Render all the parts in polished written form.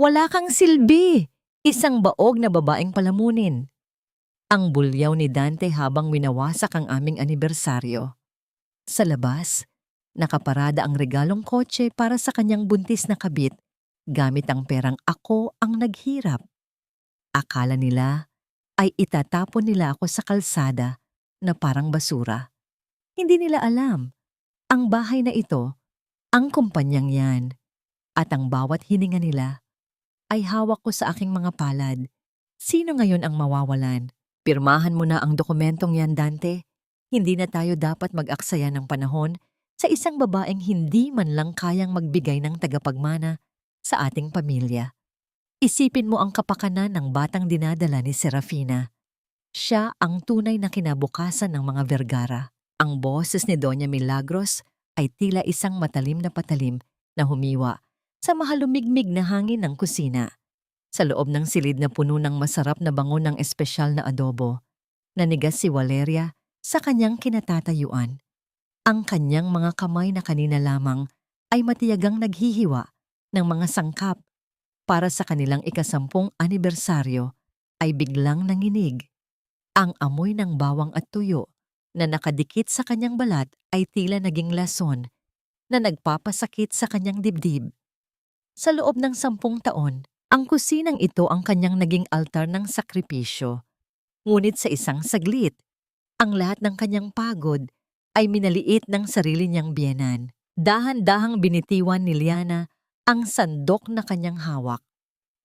Wala kang silbi! Isang baog na babaeng palamunin. Ang bulyaw ni Dante habang winawasak ang aming anibersaryo. Sa labas, nakaparada ang regalong kotse para sa kanyang buntis na kabit gamit ang perang ako ang naghirap. Akala nila ay itatapon nila ako sa kalsada na parang basura. Hindi nila alam, ang bahay na ito, ang kumpanyang yan, at ang bawat hininga nila ay hawak ko sa aking mga palad. Sino ngayon ang mawawalan? Pirmahan mo na ang dokumentong yan, Dante. Hindi na tayo dapat mag-aksaya ng panahon sa isang babaeng hindi man lang kayang magbigay ng tagapagmana sa ating pamilya. Isipin mo ang kapakanan ng batang dinadala ni Serafina. Siya ang tunay na kinabukasan ng mga Vergara. Ang boses ni Doña Milagros ay tila isang matalim na patalim na humiwa sa mahalumigmig na hangin ng kusina. Sa loob ng silid na puno ng masarap na bango ng espesyal na adobo, nanigas si Valeria sa kanyang kinatatayuan. Ang kanyang mga kamay na kanina lamang ay matiyagang naghihiwa ng mga sangkap para sa kanilang ika-10 anibersaryo ay biglang nanginig. Ang amoy ng bawang at tuyo na nakadikit sa kanyang balat ay tila naging lason na nagpapasakit sa kanyang dibdib. Sa loob ng 10 taon, ang kusinang ito ang kanyang naging altar ng sakripisyo. Ngunit sa isang saglit, ang lahat ng kanyang pagod ay minaliit ng sarili niyang biyenan. Dahan-dahang binitiwan ni Liana ang sandok na kanyang hawak.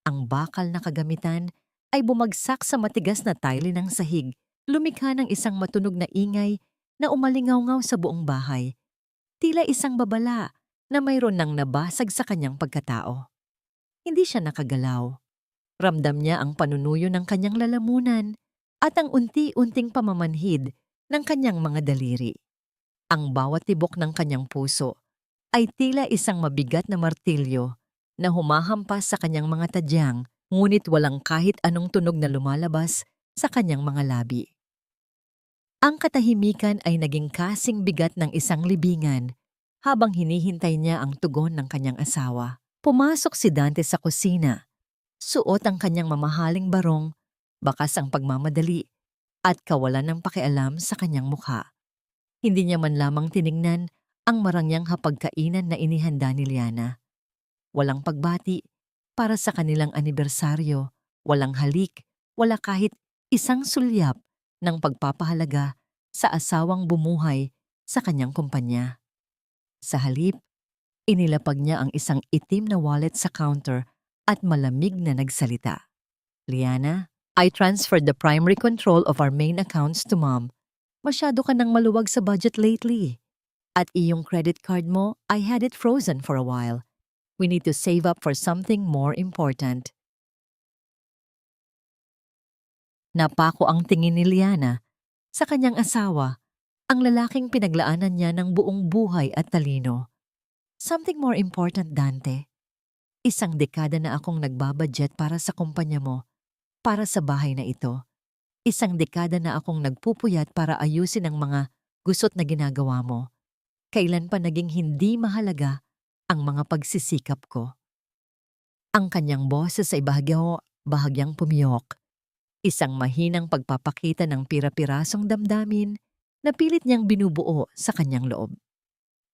Ang bakal na kagamitan ay bumagsak sa matigas na tile ng sahig, lumikha ng isang matunog na ingay na umalingaw-ngaw sa buong bahay. Tila isang babala na mayroon nang nabasag sa kanyang pagkatao. Hindi siya nakagalaw. Ramdam niya ang panunuyo ng kanyang lalamunan at ang unti-unting pamamanhid ng kanyang mga daliri. Ang bawat tibok ng kanyang puso ay tila isang mabigat na martilyo na humahampas sa kanyang mga tadyang, ngunit walang kahit anong tunog na lumalabas sa kanyang mga labi. Ang katahimikan ay naging kasing bigat ng isang libingan habang hinihintay niya ang tugon ng kanyang asawa. Pumasok si Dante sa kusina. Suot ang kanyang mamahaling barong, bakas ang pagmamadali, at kawalan ng pakialam sa kanyang mukha. Hindi niya man lamang tiningnan ang marangyang hapagkainan na inihanda ni Liana. Walang pagbati para sa kanilang anibersaryo, walang halik, wala kahit isang sulyap ng pagpapahalaga sa asawang bumuhay sa kanyang kumpanya. Sa halip, inilapag niya ang isang itim na wallet sa counter at malamig na nagsalita. Liana, I transferred the primary control of our main accounts to Mom. Masyado ka nang maluwag sa budget lately. At iyong credit card mo, I had it frozen for a while. We need to save up for something more important. Napako ang tingin ni Liana sa kanyang asawa, ang lalaking pinaglaanan niya ng buong buhay at talino. Something more important, Dante. Isang dekada na akong nagbabudget para sa kumpanya mo, para sa bahay na ito. Isang dekada na akong nagpupuyat para ayusin ang mga gusot na ginagawa mo. Kailan pa naging hindi mahalaga ang mga pagsisikap ko? Ang kanyang boses ay bahagyang pumiyok. Isang mahinang pagpapakita ng pira-pirasong damdamin na pilit niyang binubuo sa kanyang loob.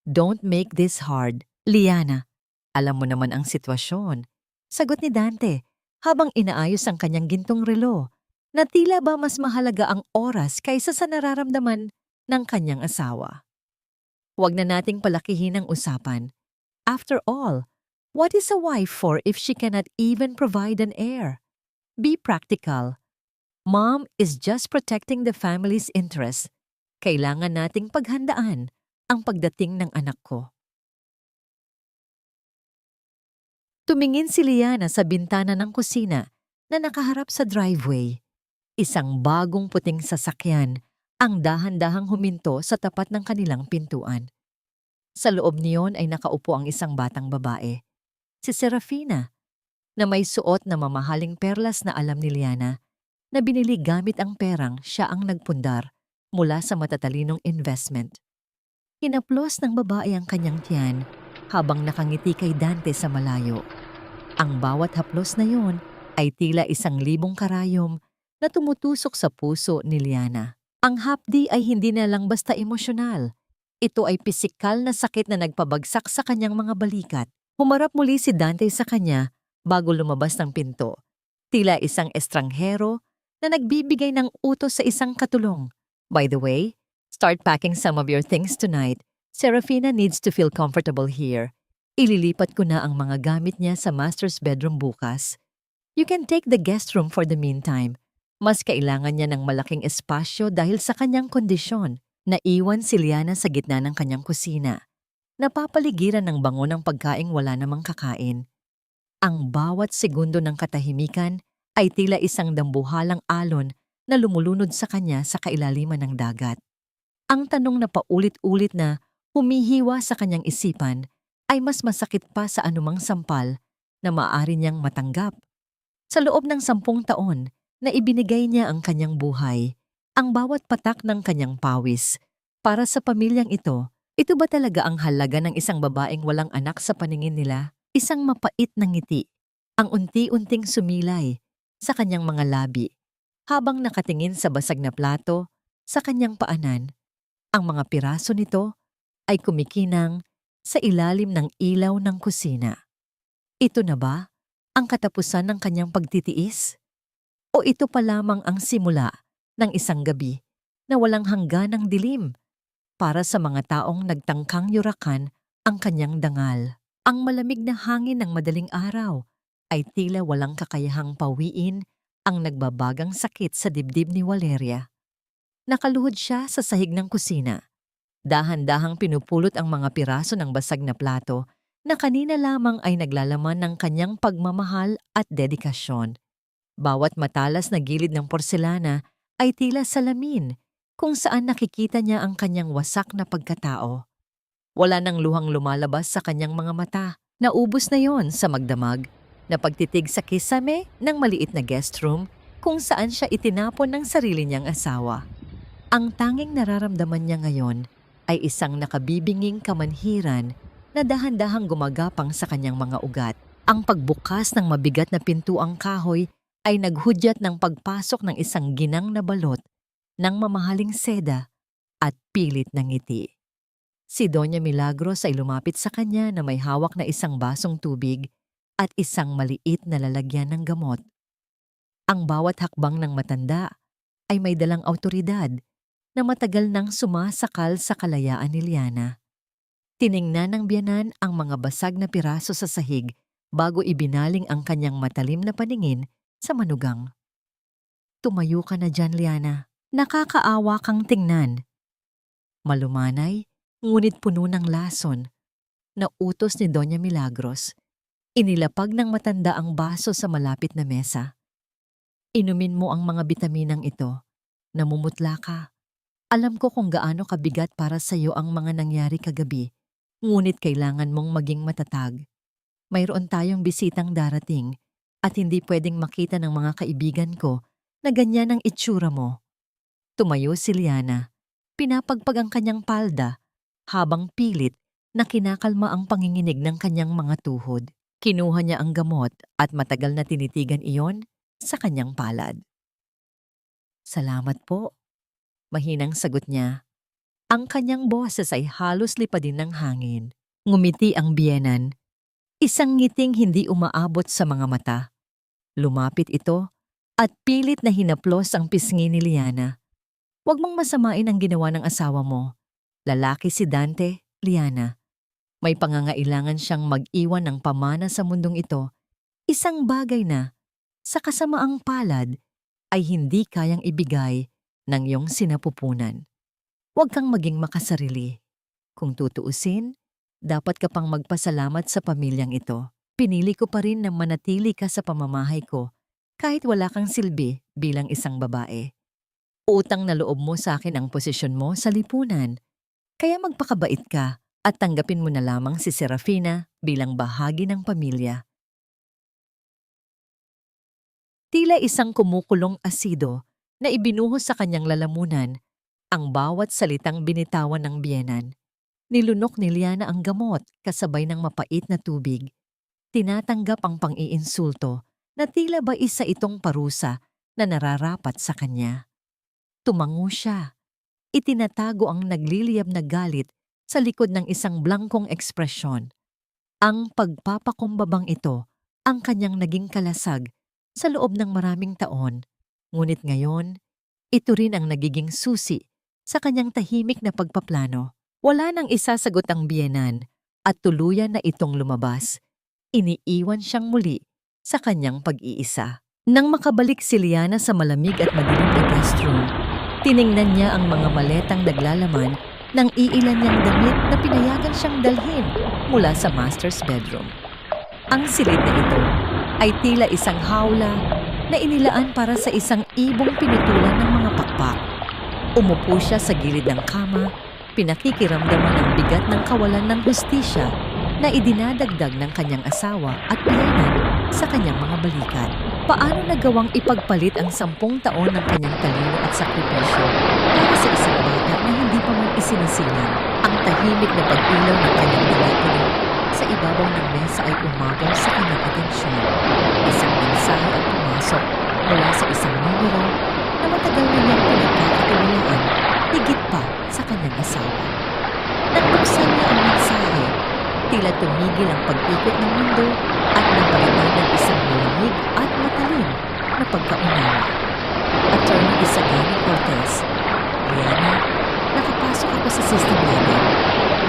Don't make this hard, Liana. Alam mo naman ang sitwasyon. Sagot ni Dante habang inaayos ang kanyang gintong relo na tila ba mas mahalaga ang oras kaysa sa nararamdaman ng kanyang asawa. Huwag na nating palakihin ang usapan. After all, what is a wife for if she cannot even provide an heir? Be practical. Mom is just protecting the family's interest. Kailangan nating paghandaan ang pagdating ng anak ko. Tumingin si Liana sa bintana ng kusina na nakaharap sa driveway. Isang bagong puting sasakyan ang dahan-dahang huminto sa tapat ng kanilang pintuan. Sa loob niyon ay nakaupo ang isang batang babae, si Serafina, na may suot na mamahaling perlas na alam ni Liana na binili gamit ang perang siya ang nagpundar mula sa matatalinong investment. Hinaplos ng babae ang kanyang tiyan habang nakangiti kay Dante sa malayo. Ang bawat haplos na yon ay tila 1,000 karayom na tumutusok sa puso ni Liana. Ang hapdi ay hindi na lang basta emosyonal. Ito ay pisikal na sakit na nagpabagsak sa kanyang mga balikat. Humarap muli si Dante sa kanya bago lumabas ng pinto. Tila isang estranghero na nagbibigay ng utos sa isang katulong. By the way, start packing some of your things tonight. Serafina needs to feel comfortable here. Ililipat ko na ang mga gamit niya sa master's bedroom bukas. You can take the guest room for the meantime. Mas kailangan niya ng malaking espasyo dahil sa kanyang kondisyon. Naiwan si Liana sa gitna ng kanyang kusina. Napapaligiran ng bango ng pagkaing wala namang kakain. Ang bawat segundo ng katahimikan ay tila isang dambuhalang alon na lumulunod sa kanya sa kailaliman ng dagat. Ang tanong na paulit-ulit na humihiwa sa kanyang isipan ay mas masakit pa sa anumang sampal na maaari niyang matanggap. Sa loob ng 10 taon na ibinigay niya ang kanyang buhay, ang bawat patak ng kanyang pawis, para sa pamilyang ito ba talaga ang halaga ng isang babaeng walang anak sa paningin nila? Isang mapait na ngiti, ang unti-unting sumilay sa kanyang mga labi, habang nakatingin sa basag na plato sa kanyang paanan. Ang mga piraso nito ay kumikinang sa ilalim ng ilaw ng kusina. Ito na ba ang katapusan ng kanyang pagtitiis? O ito pa lamang ang simula ng isang gabi na walang hangganang dilim para sa mga taong nagtangkang yurakan ang kanyang dangal? Ang malamig na hangin ng madaling araw ay tila walang kakayahang pawiin ang nagbabagang sakit sa dibdib ni Valeria. Nakaluhod siya sa sahig ng kusina. Dahan-dahang pinupulot ang mga piraso ng basag na plato na kanina lamang ay naglalaman ng kanyang pagmamahal at dedikasyon. Bawat matalas na gilid ng porselana ay tila salamin kung saan nakikita niya ang kanyang wasak na pagkatao. Wala nang luhang lumalabas sa kanyang mga mata. Naubos na yon sa magdamag na pagtitig sa kisame ng maliit na guest room kung saan siya itinapon ng sarili niyang asawa. Ang tanging nararamdaman niya ngayon ay isang nakabibinging kamanhiran na dahan-dahang gumagapang sa kanyang mga ugat. Ang pagbukas ng mabigat na pintuang kahoy ay naghudyat ng pagpasok ng isang ginang na balot ng mamahaling seda at pilit na ngiti. Si Doña Milagros ay lumapit sa kanya na may hawak na isang basong tubig at isang maliit na lalagyan ng gamot. Ang bawat hakbang ng matanda ay may dalang awtoridad na matagal nang sumasakal sa kalayaan ni Liana. Tiningnan ng biyanan ang mga basag na piraso sa sahig bago ibinaling ang kanyang matalim na paningin sa manugang. Tumayo ka na dyan, Liana. Nakakaawa kang tingnan. Malumanay, ngunit puno ng lason, na utos ni Doña Milagros. Inilapag ng matanda ang baso sa malapit na mesa. Inumin mo ang mga bitaminang ito. Namumutla ka. Alam ko kung gaano kabigat para sa iyo ang mga nangyari kagabi, ngunit kailangan mong maging matatag. Mayroon tayong bisitang darating at hindi pwedeng makita ng mga kaibigan ko na ganyan ang itsura mo. Tumayo si Liana, pinapagpag ang kanyang palda, habang pilit na kinakalma ang panginginig ng kanyang mga tuhod. Kinuha niya ang gamot at matagal na tinitigan iyon sa kanyang palad. Salamat po, mahinang sagot niya. Ang kanyang boses ay halos lipadin ng hangin. Ngumiti ang biyenan, isang ngiting hindi umaabot sa mga mata. Lumapit ito at pilit na hinaplos ang pisngi ni Liana. Huwag mong masamain ang ginawa ng asawa mo. Lalaki si Dante, Liana. May pangangailangan siyang mag-iwan ng pamana sa mundong ito. Isang bagay na, sa kasamaang palad, ay hindi kayang ibigay ng iyong sinapupunan. Huwag kang maging makasarili. Kung tutuusin, dapat ka pang magpasalamat sa pamilyang ito. Pinili ko pa rin na manatili ka sa pamamahay ko kahit wala kang silbi bilang isang babae. Utang na loob mo sa akin ang posisyon mo sa lipunan. Kaya magpakabait ka at tanggapin mo na lamang si Serafina bilang bahagi ng pamilya. Tila isang kumukulong asido na ibinuhos sa kanyang lalamunan ang bawat salitang binitawan ng biyenan. Nilunok ni Liana ang gamot kasabay ng mapait na tubig. tinatanggap ang pang-iinsulto na tila ba isa itong parusa na nararapat sa kanya. Tumango siya. Itinatago ang nagliliyab na galit sa likod ng isang blangkong ekspresyon. Ang pagpapakumbabang ito ang kanyang naging kalasag sa loob ng maraming taon. Ngunit ngayon, ito rin ang nagiging susi sa kanyang tahimik na pagpaplano. Wala nang isasagot ang biyenan at tuluyan na itong lumabas. Iniiwan siyang muli sa kanyang pag-iisa. Nang makabalik si Liana sa malamig at madilim na guest room, tiningnan niya ang mga maletang naglalaman ng iilan niyang damit na pinayagan siyang dalhin mula sa master's bedroom. Ang silid na ito ay tila isang hawla na inilaan para sa isang ibong pinutulan ng mga pakpak. Umupo siya sa gilid ng kama, pinakikiramdaman ang bigat ng kawalan ng hustisya na idinadagdag ng kanyang asawa at biyenan sa kanyang mga balikat. Paano nagawang ipagpalit ang 10 taon ng kanyang talino at sakripisyo para sa isang bata na hindi pa man isinisilang? Ang tahimik na pag-ilaw ng kanyang telepono sa ibabaw ng mesa ay umagaw sa kanyang atensyon. Isang mensahe ang pumasok mula sa isang numero na matagal na niyang pinagkakatiwalaan higit pa sa kanyang asawa. Nang buksan niya ang mensahe, tila tumigil ang pag-ikot ng mundo at napalitan ng isang malamig at matalim na pagkaunawa. Attorney Isagani Cortez, Liana, nakapasok ako sa system natin.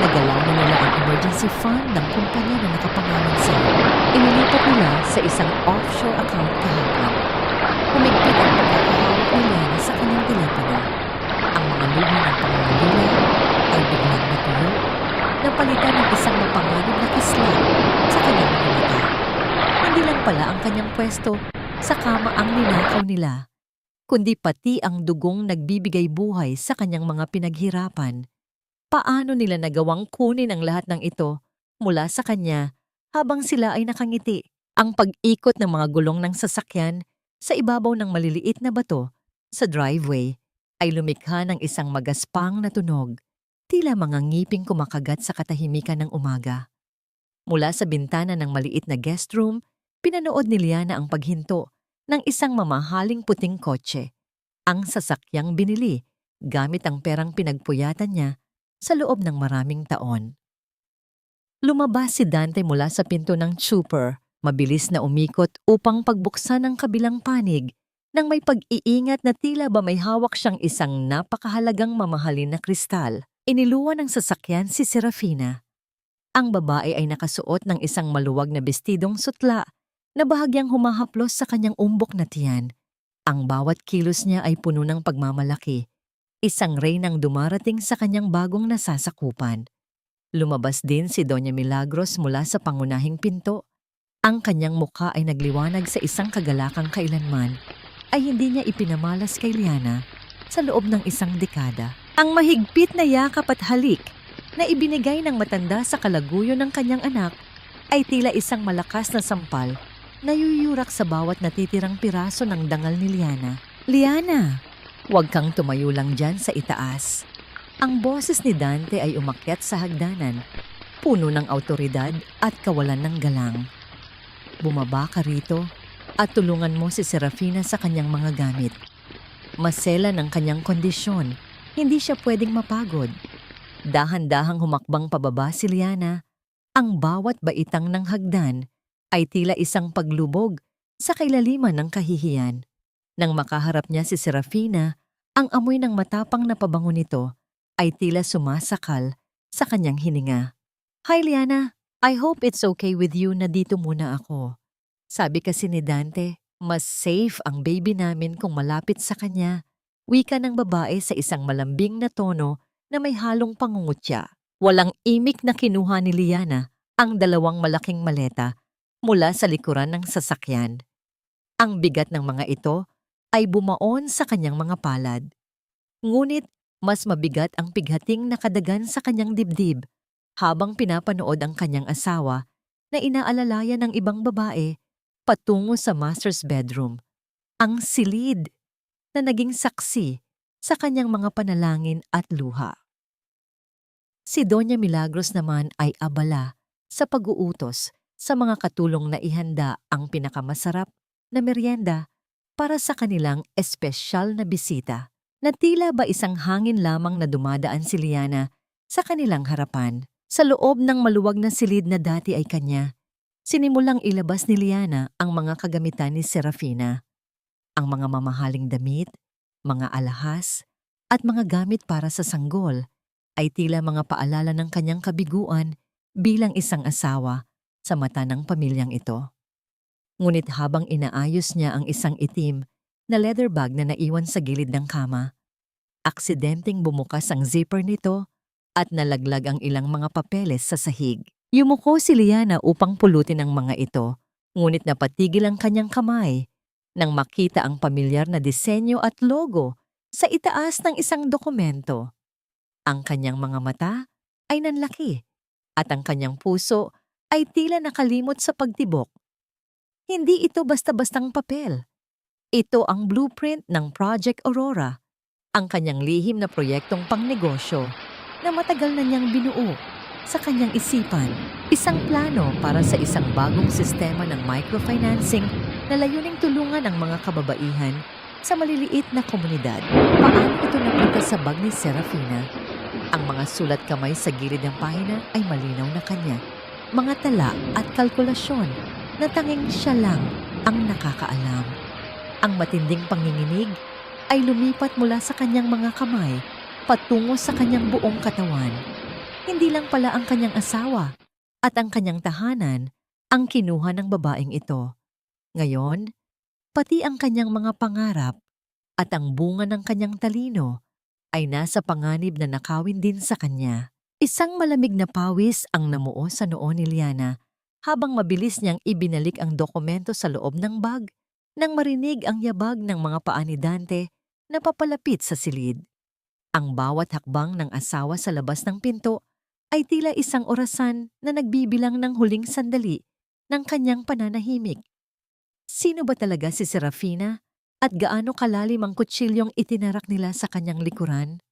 Nagalaw na nila ang emergency fund ng kumpanya na nakapangalan sa'yo. Inilipat nila sa isang offshore account kahapon. Humigpit ang pagkakahawak ni Liana sa kanyang telepono. Ang mga luha ng pangangulila ay biglang natuyo, napalitan ng isang mapanganib na kislat sa kanyang mga mata. Hindi lang pala ang kanyang pwesto sa kama ang ninakaw nila, kundi pati ang dugong nagbibigay buhay sa kanyang mga pinaghirapan. Paano nila nagawang kunin ang lahat ng ito mula sa kanya habang sila ay nakangiti? Ang pag-ikot ng mga gulong ng sasakyan sa ibabaw ng maliliit na bato sa driveway ay lumikha ng isang magaspang na tunog, tila mga ngiping kumakagat sa katahimikan ng umaga. Mula sa bintana ng maliit na guest room, pinanood ni Liana ang paghinto ng isang mamahaling puting kotse, ang sasakyang binili gamit ang perang pinagpuyatan niya sa loob ng maraming taon. Lumabas si Dante mula sa pinto ng super, mabilis na umikot upang pagbuksan ang kabilang panig nang may pag-iingat na tila ba may hawak siyang isang napakahalagang mamahalin na kristal. Iniluwan ng sasakyan si Serafina. Ang babae ay nakasuot ng isang maluwag na bestidong sutla na bahagyang humahaplos sa kanyang umbok na tiyan. Ang bawat kilos niya ay puno ng pagmamalaki, isang reynang dumarating sa kanyang bagong nasasakupan. Lumabas din si Doña Milagros mula sa pangunahing pinto. Ang kanyang mukha ay nagliwanag sa isang kagalakang kailanman ay hindi niya ipinamalas kay Liana sa loob ng isang dekada. Ang mahigpit na yakap at halik na ibinigay ng matanda sa kalaguyo ng kanyang anak ay tila isang malakas na sampal na yuyurak sa bawat natitirang piraso ng dangal ni Liana. Liana! Huwag kang tumayo lang dyan sa itaas. Ang boses ni Dante ay umakyat sa hagdanan, puno ng awtoridad at kawalan ng galang. Bumaba ka rito at tulungan mo si Serafina sa kanyang mga gamit. Masela ng kanyang kondisyon, hindi siya pwedeng mapagod. Dahan-dahang humakbang pababa si Liana. Ang bawat baitang ng hagdan ay tila isang paglubog sa kailaliman ng kahihiyan. Nang makaharap niya si Serafina, ang amoy ng matapang na pabango nito ay tila sumasakal sa kanyang hininga. Hi Liana, I hope it's okay with you na dito muna ako. Sabi kasi ni Dante, mas safe ang baby namin kung malapit sa kanya. Wika ng babae sa isang malambing na tono na may halong pangungutya. Walang imik na kinuha ni Liana ang 2 malaking maleta mula sa likuran ng sasakyan. Ang bigat ng mga ito ay bumaon sa kanyang mga palad. Ngunit mas mabigat ang pighating nakadagan sa kanyang dibdib habang pinapanood ang kanyang asawa na inaalalayan ng ibang babae patungo sa master's bedroom. Ang silid na naging saksi sa kanyang mga panalangin at luha. Si Doña Milagros naman ay abala sa pag-uutos sa mga katulong na ihanda ang pinakamasarap na merienda para sa kanilang espesyal na bisita, na tila ba isang hangin lamang na dumadaan si Liana sa kanilang harapan. Sa loob ng maluwag na silid na dati ay kanya, sinimulang ilabas ni Liana ang mga kagamitan ni Serafina. Ang mga mamahaling damit, mga alahas, at mga gamit para sa sanggol ay tila mga paalala ng kanyang kabiguan bilang isang asawa sa mata ng pamilyang ito. Ngunit habang inaayos niya ang isang itim na leather bag na naiwan sa gilid ng kama, aksidenteng bumukas ang zipper nito at nalaglag ang ilang mga papeles sa sahig. Yumuko si Liana upang pulutin ang mga ito, ngunit napatigil ang kanyang kamay nang makita ang pamilyar na disenyo at logo sa itaas ng isang dokumento. Ang kanyang mga mata ay nanlaki at ang kanyang puso ay tila nakalimot sa pagtibok. Hindi ito basta-bastang papel. Ito ang blueprint ng Project Aurora, ang kanyang lihim na proyektong pangnegosyo na matagal na niyang binuo sa kanyang isipan. Isang plano para sa isang bagong sistema ng microfinancing na layuning tulungan ang mga kababaihan sa maliliit na komunidad. Paano ito napunta sa bag ni Serafina? Ang mga sulat kamay sa gilid ng pahina ay malinaw na kanya. Mga tala at kalkulasyon na tanging siya lang ang nakakaalam. Ang matinding panginginig ay lumipat mula sa kanyang mga kamay patungo sa kanyang buong katawan. Hindi lang pala ang kanyang asawa at ang kanyang tahanan ang kinuha ng babaeng ito. Ngayon, pati ang kanyang mga pangarap at ang bunga ng kanyang talino ay nasa panganib na nakawin din sa kanya. Isang malamig na pawis ang namuo sa noo ni Liana habang mabilis niyang ibinalik ang dokumento sa loob ng bag nang marinig ang yabag ng mga paa ni Dante na papalapit sa silid. Ang bawat hakbang ng asawa sa labas ng pinto ay tila isang orasan na nagbibilang ng huling sandali ng kanyang pananahimik. Sino ba talaga si Serafina at gaano kalalim ang kutsilyong itinarak nila sa kanyang likuran?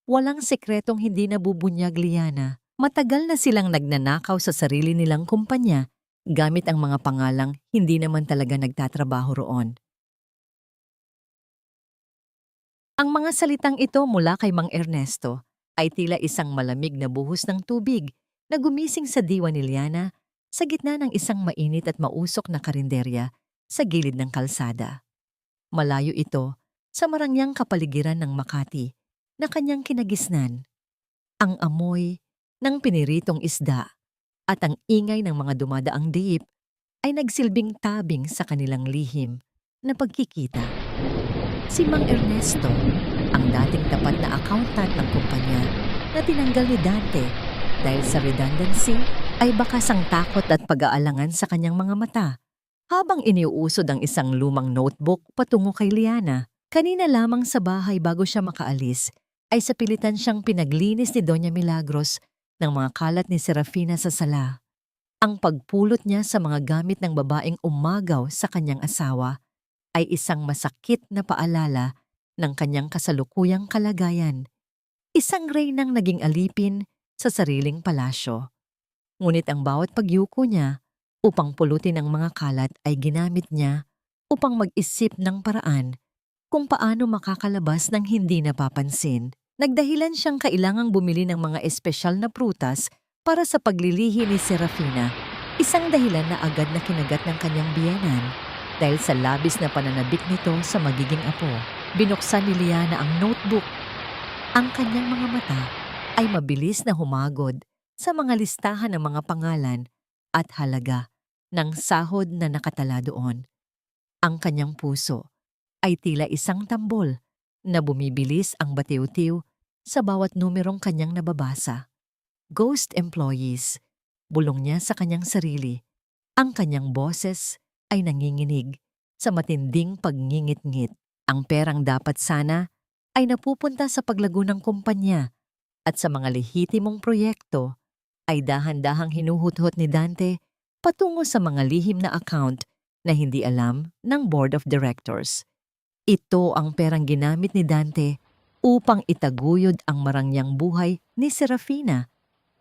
Walang sekretong hindi nabubunyag, Liana. Matagal na silang nagnanakaw sa sarili nilang kumpanya gamit ang mga pangalang hindi naman talaga nagtatrabaho roon. Ang mga salitang ito mula kay Mang Ernesto ay tila isang malamig na buhos ng tubig na gumising sa diwa ni Liana sa gitna ng isang mainit at mausok na karinderya sa gilid ng kalsada. Malayo ito sa marangyang kapaligiran ng Makati na kanyang kinagisnan. Ang amoy ng piniritong isda at ang ingay ng mga dumadaang jeep ay nagsilbing tabing sa kanilang lihim na pagkikita. Si Mang Ernesto, ang dating tapat na accountant ng kumpanya na tinanggal ni Dante dahil sa redundancy, ay bakas ang takot at pag-aalangan sa kanyang mga mata habang iniuusod ang isang lumang notebook patungo kay Liana. Kanina lamang sa bahay bago siya makaalis, ay sa pilitan siyang pinaglinis ni Doña Milagros ng mga kalat ni Serafina sa sala. Ang pagpulot niya sa mga gamit ng babaeng umagaw sa kanyang asawa ay isang masakit na paalala ng kanyang kasalukuyang kalagayan. Isang reynang naging alipin sa sariling palasyo. Ngunit ang bawat pagyuko niya upang pulutin ang mga kalat ay ginamit niya upang mag-isip ng paraan kung paano makakalabas ng hindi napapansin. Nagdahilan siyang kailangang bumili ng mga espesyal na prutas para sa paglilihi ni Serafina, isang dahilan na agad na kinagat ng kanyang biyenan dahil sa labis na pananabik nito sa magiging apo. Binuksan ni Liana ang notebook. Ang kanyang mga mata ay mabilis na humagod sa mga listahan ng mga pangalan at halaga ng sahod na nakatala doon. Ang kanyang puso ay tila isang tambol na bumibilis ang batiw-tiw sa bawat numerong kanyang nababasa. Ghost employees, bulong niya sa kanyang sarili. Ang kanyang boses ay nanginginig sa matinding pagngingit-ngit. Ang perang dapat sana ay napupunta sa paglago ng kumpanya at sa mga lehitimong proyekto ay dahan-dahang hinuhuthot ni Dante patungo sa mga lihim na account na hindi alam ng board of directors. Ito ang perang ginamit ni Dante upang itaguyod ang marangyang buhay ni Serafina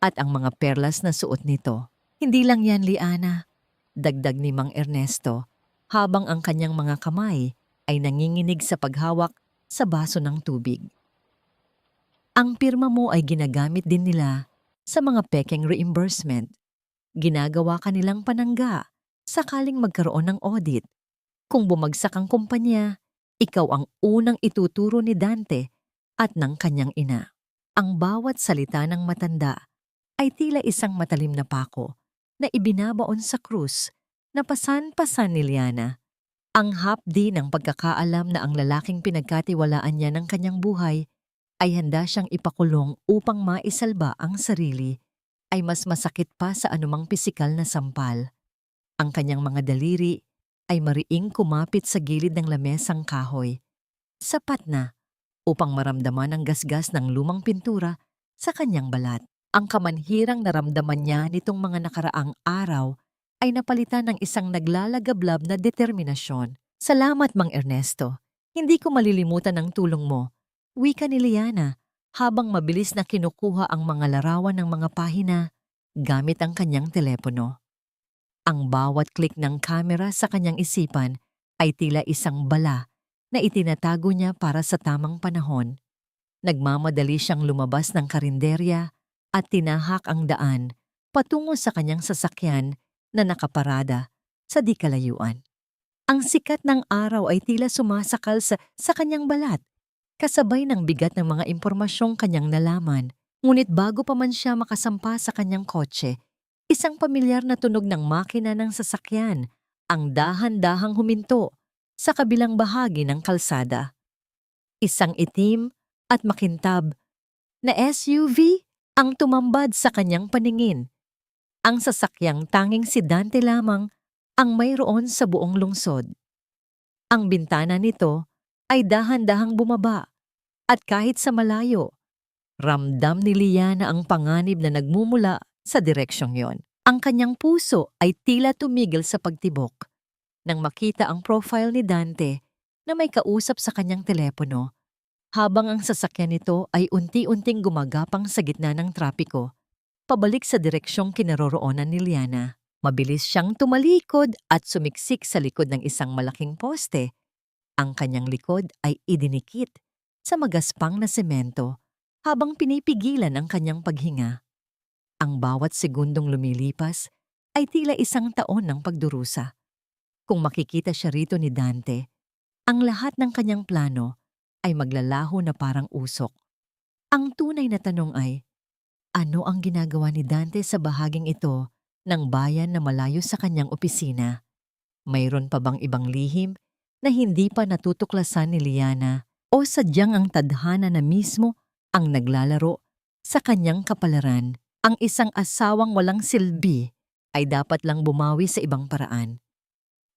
at ang mga perlas na suot nito. Hindi lang yan, Liana. Dagdag ni Mang Ernesto habang ang kanyang mga kamay ay nanginginig sa paghawak sa baso ng tubig. Ang pirma mo ay ginagamit din nila sa mga pekeng reimbursement. Ginagawa kanilang panangga sakaling magkaroon ng audit. Kung bumagsak ang kumpanya, ikaw ang unang ituturo ni Dante at ng kanyang ina. Ang bawat salita ng matanda ay tila isang matalim na pako na ibinabaon sa krus na pasan-pasan ni Liana. Ang hapdi ng pagkakaalam na ang lalaking pinagkatiwalaan niya ng kanyang buhay ay handa siyang ipakulong upang maisalba ang sarili ay mas masakit pa sa anumang pisikal na sampal. Ang kanyang mga daliri ay mariing kumapit sa gilid ng lamesang kahoy. Sapat na upang maramdaman ang gasgas ng lumang pintura sa kanyang balat. Ang kamanhirang naramdaman niya nitong mga nakaraang araw ay napalitan ng isang naglalagablab na determinasyon. Salamat, Mang Ernesto. Hindi ko malilimutan ang tulong mo. Wika ni Liana habang mabilis na kinukuha ang mga larawan ng mga pahina gamit ang kanyang telepono. Ang bawat click ng kamera sa kanyang isipan ay tila isang bala na itinatago niya para sa tamang panahon. Nagmamadali siyang lumabas ng karinderya at tinahak ang daan patungo sa kanyang sasakyan na nakaparada sa di kalayuan. Ang sikat ng araw ay tila sumasakal sa kanyang balat, kasabay ng bigat ng mga impormasyong kanyang nalaman. Ngunit bago pa man siya makasampa sa kanyang kotse, isang pamilyar na tunog ng makina ng sasakyan ang dahan-dahang huminto sa kabilang bahagi ng kalsada. Isang itim at makintab na SUV ang tumambad sa kanyang paningin. Ang sasakyang tanging si Dante lamang ang mayroon sa buong lungsod. Ang bintana nito ay dahan-dahang bumaba at kahit sa malayo, ramdam ni Liana ang panganib na nagmumula sa direksyong yon. Ang kanyang puso ay tila tumigil sa pagtibok nang makita ang profile ni Dante na may kausap sa kanyang telepono habang ang sasakyan nito ay unti-unting gumagapang sa gitna ng trapiko, pabalik sa direksyong kinaroroonan ni Liana. Mabilis siyang tumalikod at sumiksik sa likod ng isang malaking poste. Ang kanyang likod ay idinikit sa magaspang na semento habang pinipigilan ang kanyang paghinga. Ang bawat segundong lumilipas ay tila isang taon ng pagdurusa. Kung makikita siya rito ni Dante, ang lahat ng kanyang plano ay maglalaho na parang usok. Ang tunay na tanong ay, ano ang ginagawa ni Dante sa bahaging ito ng bayan na malayo sa kanyang opisina? Mayroon pa bang ibang lihim na hindi pa natutuklasan ni Liana o sadyang ang tadhana na mismo ang naglalaro sa kanyang kapalaran? Ang isang asawang walang silbi ay dapat lang bumawi sa ibang paraan.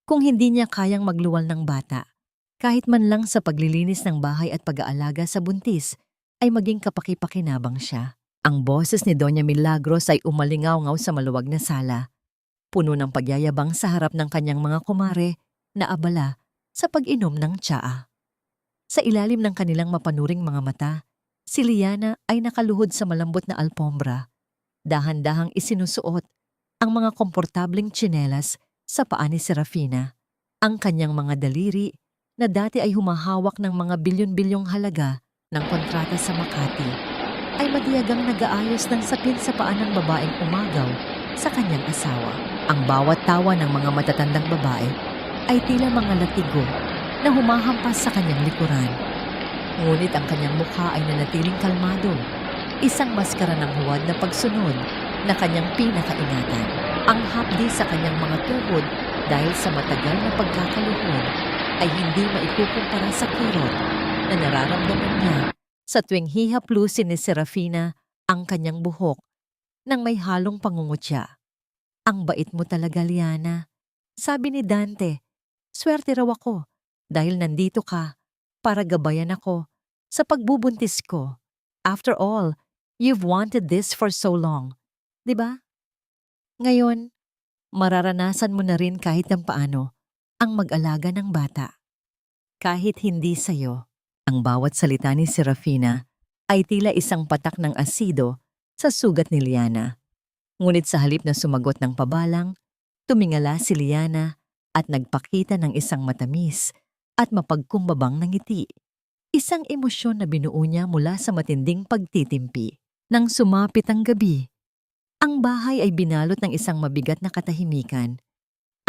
Kung hindi niya kayang magluwal ng bata, kahit man lang sa paglilinis ng bahay at pag-aalaga sa buntis, ay maging kapaki-pakinabang siya. Ang boses ni Doña Milagros ay umalingaw-ngaw sa maluwag na sala, puno ng pagyayabang sa harap ng kanyang mga kumare na abala sa pag-inom ng tsaa. Sa ilalim ng kanilang mapanuring mga mata, si Liana ay nakaluhod sa malambot na alpombra. Dahan-dahang isinusuot ang mga komportableng tsinelas sa paa ni Serafina. Ang kanyang mga daliri na dati ay humahawak ng mga bilyon-bilyong halaga ng kontrata sa Makati ay matiyagang nag-aayos ng sapin sa paa ng babaeng umagaw sa kanyang asawa. Ang bawat tawa ng mga matatandang babae ay tila mga latigo na humahampas sa kanyang likuran. Ngunit ang kanyang mukha ay nanatiling kalmado, isang maskara ng huwad na pagsunod na kanyang pinakaingatan. Ang hapdi sa kanyang mga tuhod dahil sa matagal na pagkakaluhod ay hindi maikukumpara sa kirot na nararamdaman niya sa tuwing hihaplusin ni Serafina ang kanyang buhok nang may halong pangungutya. Ang bait mo talaga, Liana. Sabi ni Dante, swerte raw ako dahil nandito ka para gabayan ako sa pagbubuntis ko. After all, you've wanted this for so long, di ba? Ngayon, mararanasan mo na rin kahit ng paano ang mag-alaga ng bata. Kahit hindi sa'yo. Ang bawat salita ni Serafina ay tila isang patak ng asido sa sugat ni Liana. Ngunit sa halip na sumagot ng pabalang, Tumingala si Liana at nagpakita ng isang matamis at mapagkumbabang na ngiti. Isang emosyon na binuo niya mula sa matinding pagtitimpi. Nang sumapit ang gabi, ang bahay ay binalot ng isang mabigat na katahimikan.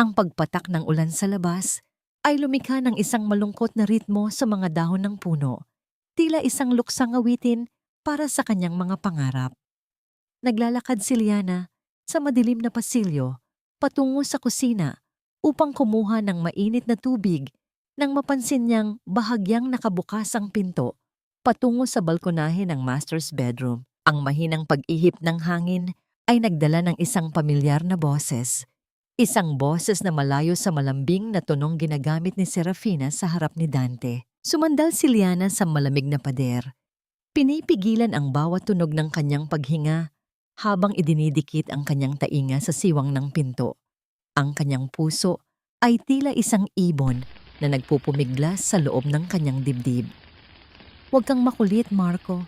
Ang pagpatak ng ulan sa labas ay lumikha ng isang malungkot na ritmo sa mga dahon ng puno, tila isang luksang awitin para sa kanyang mga pangarap. Naglalakad si Liana sa madilim na pasilyo patungo sa kusina upang kumuha ng mainit na tubig nang mapansin niyang bahagyang nakabukas ang pinto patungo sa balkonahe ng master's bedroom. Ang mahinang pag-ihip ng hangin ay nagdala ng isang pamilyar na boses. Isang boses na malayo sa malambing na tonong ginagamit ni Serafina sa harap ni Dante. Sumandal si Liana sa malamig na pader. Pinipigilan ang bawat tunog ng kanyang paghinga habang idinidikit ang kanyang tainga sa siwang ng pinto. Ang kanyang puso ay tila isang ibon na nagpupumiglas sa loob ng kanyang dibdib. "Huwag kang makulit, Marco.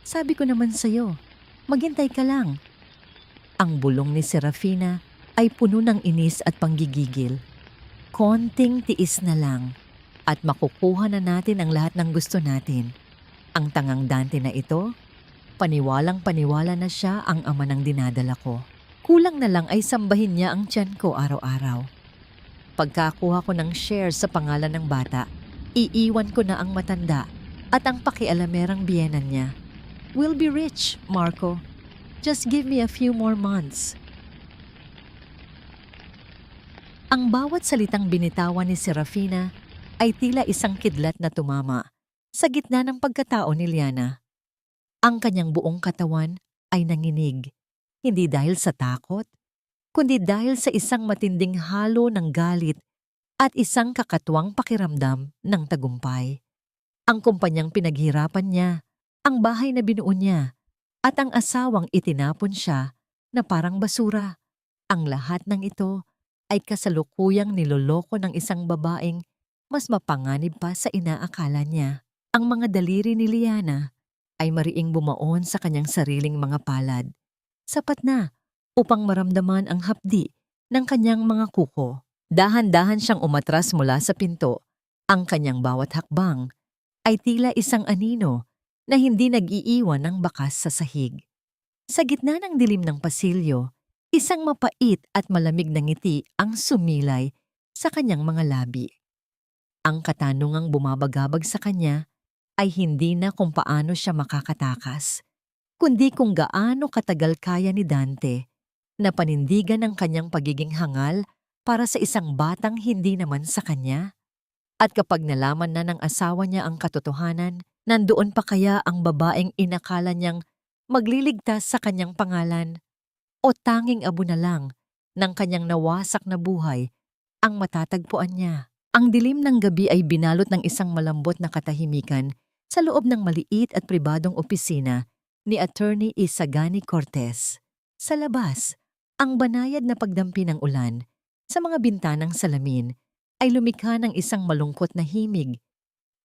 Sabi ko naman sa'yo, maghintay ka lang." Ang bulong ni Serafina ay puno ng inis at panggigigil. "Konting tiis na lang at makukuha na natin ang lahat ng gusto natin." Ang tangang Dante na ito, paniwalang paniwala na siya ang ama ng dinadala ko. Kulang na lang ay sambahin niya ang tiyan ko araw-araw. Pagkakuha ko ng shares sa pangalan ng bata, iiwan ko na ang matanda at ang pakialamerang biyenan niya. "We'll be rich, Marco. Just give me a few more months." Ang bawat salitang binitawan ni Serafina ay tila isang kidlat na tumama sa gitna ng pagkatao ni Liana. Ang kanyang buong katawan ay nanginig, hindi dahil sa takot, kundi dahil sa isang matinding halo ng galit at isang kakatuwang pakiramdam ng tagumpay. Ang kumpanyang pinaghirapan niya, ang bahay na binuo niya, at ang asawang itinapon siya na parang basura. Ang lahat ng ito ay kasalukuyang niloloko ng isang babaeng mas mapanganib pa sa inaakala niya. Ang mga daliri ni Liana ay mariing bumaon sa kanyang sariling mga palad. Sapat na upang maramdaman ang hapdi ng kanyang mga kuko. Dahan-dahan siyang umatras mula sa pinto. Ang kanyang bawat hakbang ay tila isang anino na hindi nag-iiwan ng bakas sa sahig. Sa gitna ng dilim ng pasilyo, isang mapait at malamig na ngiti ang sumilay sa kanyang mga labi. Ang katanungang bumabagabag sa kanya ay hindi na kung paano siya makakatakas, kundi kung gaano katagal kaya ni Dante na panindigan ang kanyang pagiging hangal para sa isang batang hindi naman sa kanya. At kapag nalaman na ng asawa niya ang katotohanan, nandoon pa kaya ang babaeng inakala niyang magliligtas sa kanyang pangalan, o tanging abo na lang ng kanyang nawasak na buhay ang matatagpuan niya. Ang dilim ng gabi ay binalot ng isang malambot na katahimikan sa loob ng maliit at pribadong opisina ni Attorney Isagani Cortez. Sa labas, ang banayad na pagdampi ng ulan sa mga bintanang salamin ay lumikha ng isang malungkot na himig.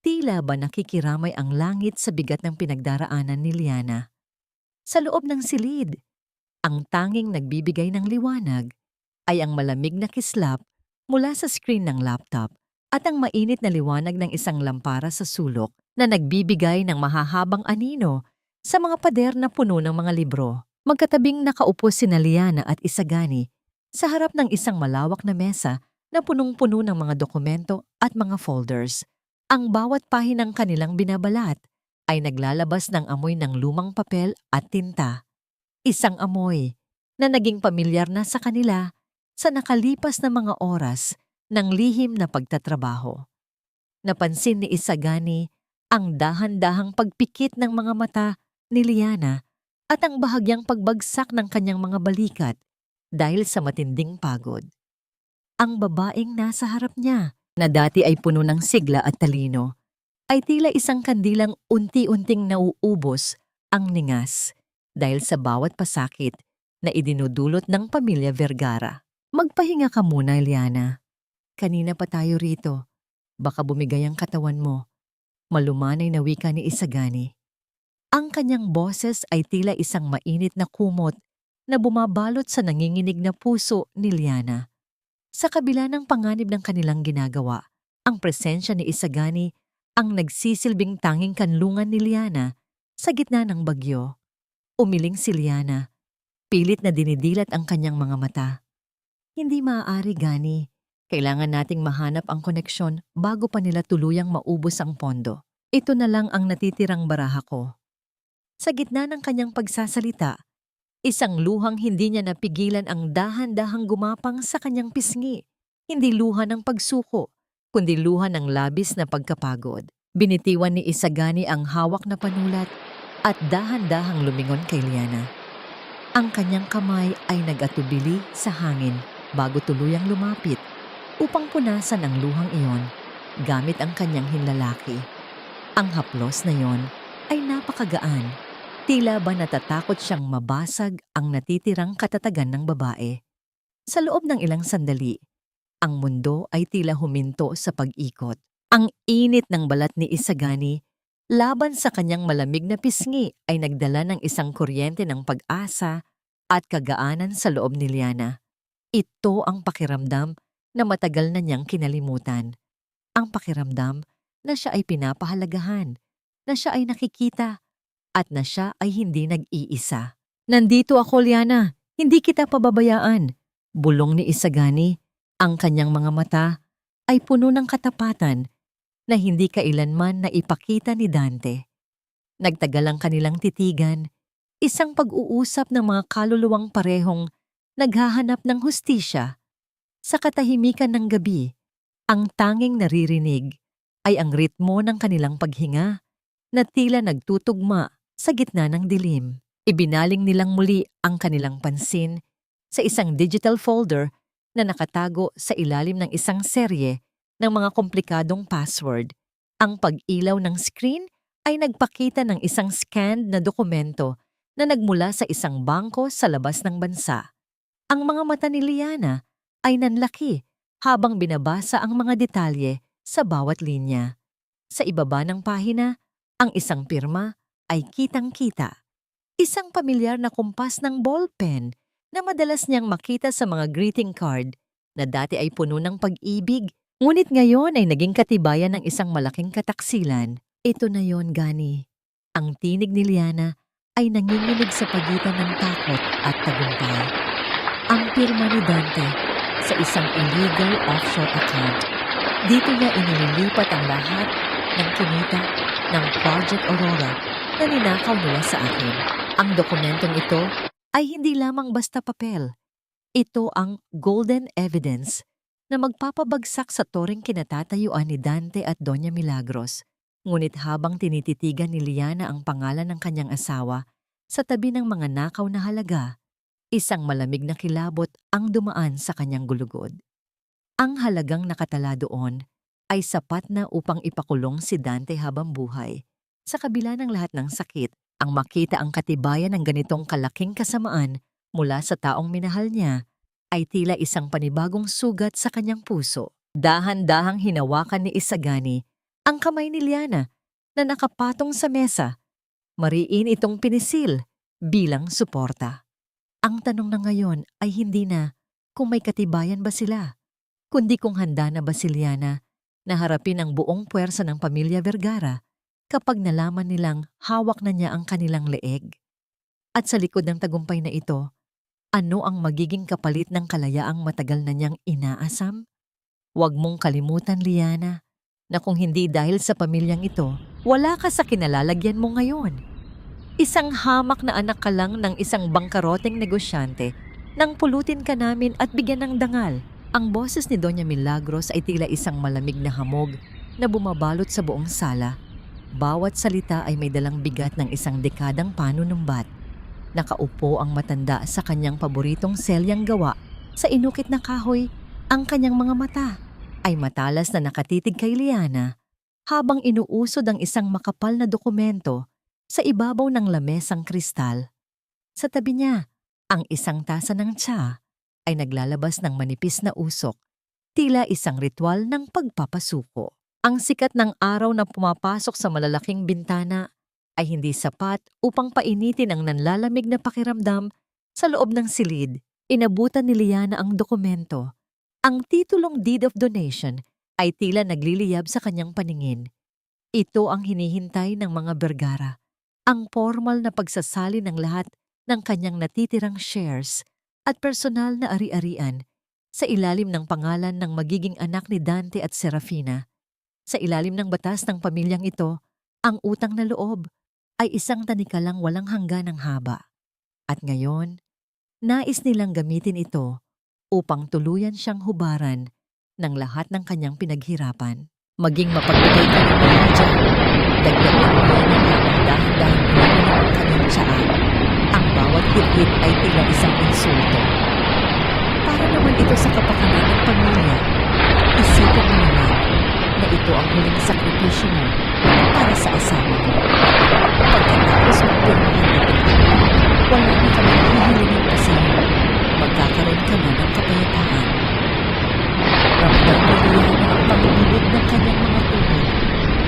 Tila ba nakikiramay ang langit sa bigat ng pinagdaraanan ni Liana. Sa loob ng silid, ang tanging nagbibigay ng liwanag ay ang malamig na kislap mula sa screen ng laptop at ang mainit na liwanag ng isang lampara sa sulok na nagbibigay ng mahahabang anino sa mga pader na puno ng mga libro. Magkatabing nakaupo sina Liana at Isagani sa harap ng isang malawak na mesa na punong-puno ng mga dokumento at mga folders. Ang bawat pahinang kanilang binabalat ay naglalabas ng amoy ng lumang papel at tinta. Isang amoy na naging pamilyar na sa kanila sa nakalipas na mga oras ng lihim na pagtatrabaho. Napansin ni Isagani ang dahan-dahang pagpikit ng mga mata ni Liana at ang bahagyang pagbagsak ng kanyang mga balikat dahil sa matinding pagod. Ang babaeng nasa harap niya, na dati ay puno ng sigla at talino, ay tila isang kandilang unti-unting nauubos ang ningas dahil sa bawat pasakit na idinudulot ng pamilya Vergara. "Magpahinga ka muna, Liana. Kanina pa tayo rito. Baka bumigay ang katawan mo." Malumanay na wika ni Isagani. Ang kanyang boses ay tila isang mainit na kumot na bumabalot sa nanginginig na puso ni Liana. Sa kabila ng panganib ng kanilang ginagawa, ang presensya ni Isagani ang nagsisilbing tanging kanlungan ni Liana sa gitna ng bagyo. Umiling si Liana, pilit na dinidilat ang kanyang mga mata. Hindi maaari, Gani. Kailangan nating mahanap ang koneksyon bago pa nila tuluyang maubos ang pondo. Ito na lang ang natitirang baraha ko. Sa gitna ng kanyang pagsasalita, isang luhang hindi niya napigilan ang dahan-dahang gumapang sa kanyang pisngi. Hindi luha ng pagsuko, kundi luha ng labis na pagkapagod. Binitiwan ni Isagani ang hawak na panulat at dahan-dahang lumingon kay Liana. Ang kanyang kamay ay nag-atubili sa hangin bago tuluyang lumapit upang punasan ang luhang iyon gamit ang kanyang hinlalaki. Ang haplos na iyon ay napakagaan. Tila ba natatakot siyang mabasag ang natitirang katatagan ng babae. Sa loob ng ilang sandali, ang mundo ay tila huminto sa pag-ikot. Ang init ng balat ni Isagani laban sa kanyang malamig na pisngi ay nagdala ng isang kuryente ng pag-asa at kagaanan sa loob ni Liana. Ito ang pakiramdam na matagal na niyang kinalimutan. Ang pakiramdam na siya ay pinapahalagahan, na siya ay nakikita, at na siya ay hindi nag-iisa. Nandito ako, Liana. Hindi kita pababayaan. Bulong ni Isagani. Ang kanyang mga mata ay puno ng katapatan na hindi kailanman naipakita ni Dante. Nagtagal ang kanilang titigan, isang pag-uusap ng mga kaluluwang parehong naghahanap ng hustisya. Sa katahimikan ng gabi, ang tanging naririnig ay ang ritmo ng kanilang paghinga na tila nagtutugma sa gitna ng dilim. Ibinaling nilang muli ang kanilang pansin sa isang digital folder na nakatago sa ilalim ng isang serye ng mga komplikadong password. Ang pag-ilaw ng screen ay nagpakita ng isang scanned na dokumento na nagmula sa isang bangko sa labas ng bansa. Ang mga mata ni Liana ay nanlaki habang binabasa ang mga detalye sa bawat linya. Sa ibaba ng pahina, ang isang pirma ay kitang-kita. Isang pamilyar na kumpas ng ballpen na madalas niyang makita sa mga greeting card na dati ay puno ng pag-ibig, ngunit ngayon ay naging katibayan ng isang malaking kataksilan. Ito na yon, Gani. Ang tinig ni Liana ay nanginginig sa pagitan ng takot at tagumpay. Ang pirma ni Dante sa isang illegal offshore account. Dito niya inililipat ang lahat ng kinita ng Project Aurora na ninakaw nila sa akin. Ang dokumentong ito ay hindi lamang basta papel. Ito ang golden evidence na magpapabagsak sa toreng kinatatayuan ni Dante at Doña Milagros. Ngunit habang tinititigan ni Liana ang pangalan ng kanyang asawa sa tabi ng mga nakaw na halaga, isang malamig na kilabot ang dumaan sa kanyang gulugod. Ang halagang nakatala doon ay sapat na upang ipakulong si Dante habang buhay. Sa kabila ng lahat ng sakit, ang makita ang katibayan ng ganitong kalaking kasamaan mula sa taong minahal niya ay tila isang panibagong sugat sa kanyang puso. Dahan-dahang hinawakan ni Isagani ang kamay ni Liana na nakapatong sa mesa. Mariin itong pinisil bilang suporta. Ang tanong na ngayon ay hindi na kung may katibayan ba sila, kundi kung handa na ba si Liana na harapin ang buong puwersa ng pamilya Vergara kapag nalaman nilang hawak na niya ang kanilang leeg. At sa likod ng tagumpay na ito, ano ang magiging kapalit ng kalayaang matagal na niyang inaasam? Huwag mong kalimutan, Liana, na kung hindi dahil sa pamilyang ito, wala ka sa kinalalagyan mo ngayon. Isang hamak na anak ka lang ng isang bangkaroteng negosyante nang pulutin ka namin at bigyan ng dangal. Ang boses ni Doña Milagros ay tila isang malamig na hamog na bumabalot sa buong sala. Bawat salita ay may dalang bigat ng isang dekadang panunumbat. Nakaupo ang matanda sa kanyang paboritong selyang gawa sa inukit na kahoy. Ang kanyang mga mata ay matalas na nakatitig kay Liana habang inuusod ang isang makapal na dokumento sa ibabaw ng lamesang kristal. Sa tabi niya, ang isang tasa ng tsa ay naglalabas ng manipis na usok, tila isang ritual ng pagpapasuko. Ang sikat ng araw na pumapasok sa malalaking bintana ay hindi sapat upang painitin ang nanlalamig na pakiramdam sa loob ng silid. Inabutan ni Liana ang dokumento. Ang titulong Deed of Donation ay tila nagliliyab sa kanyang paningin. Ito ang hinihintay ng mga Vergara, ang formal na pagsasali ng lahat ng kanyang natitirang shares at personal na ari-arian sa ilalim ng pangalan ng magiging anak ni Dante at Serafina. Sa ilalim ng batas ng pamilyang ito, ang utang na loob ay isang tanikalang walang hangganang haba. At ngayon, nais nilang gamitin ito upang tuluyan siyang hubaran ng lahat ng kanyang pinaghirapan. Maging mapagbigay ka ng mga dyan, dagdag ng buwan ng habang dahan-dahan pinangalan ang kanyang tiyaan. Ang bawat hit-hit ay tila isang insulto. Para naman ito sa kapakanan ng pamilya, isipin mo naman na ito ang huling sakripisyo mo para sa asawa mo. Pagkatapos magpirmahan ito, wala na kami hihilingin pa sa iyo. Magkakaroon ka na ng kapayapaan. Ramdam ni Liana ang pagbubulit ng kanyang mga tuhod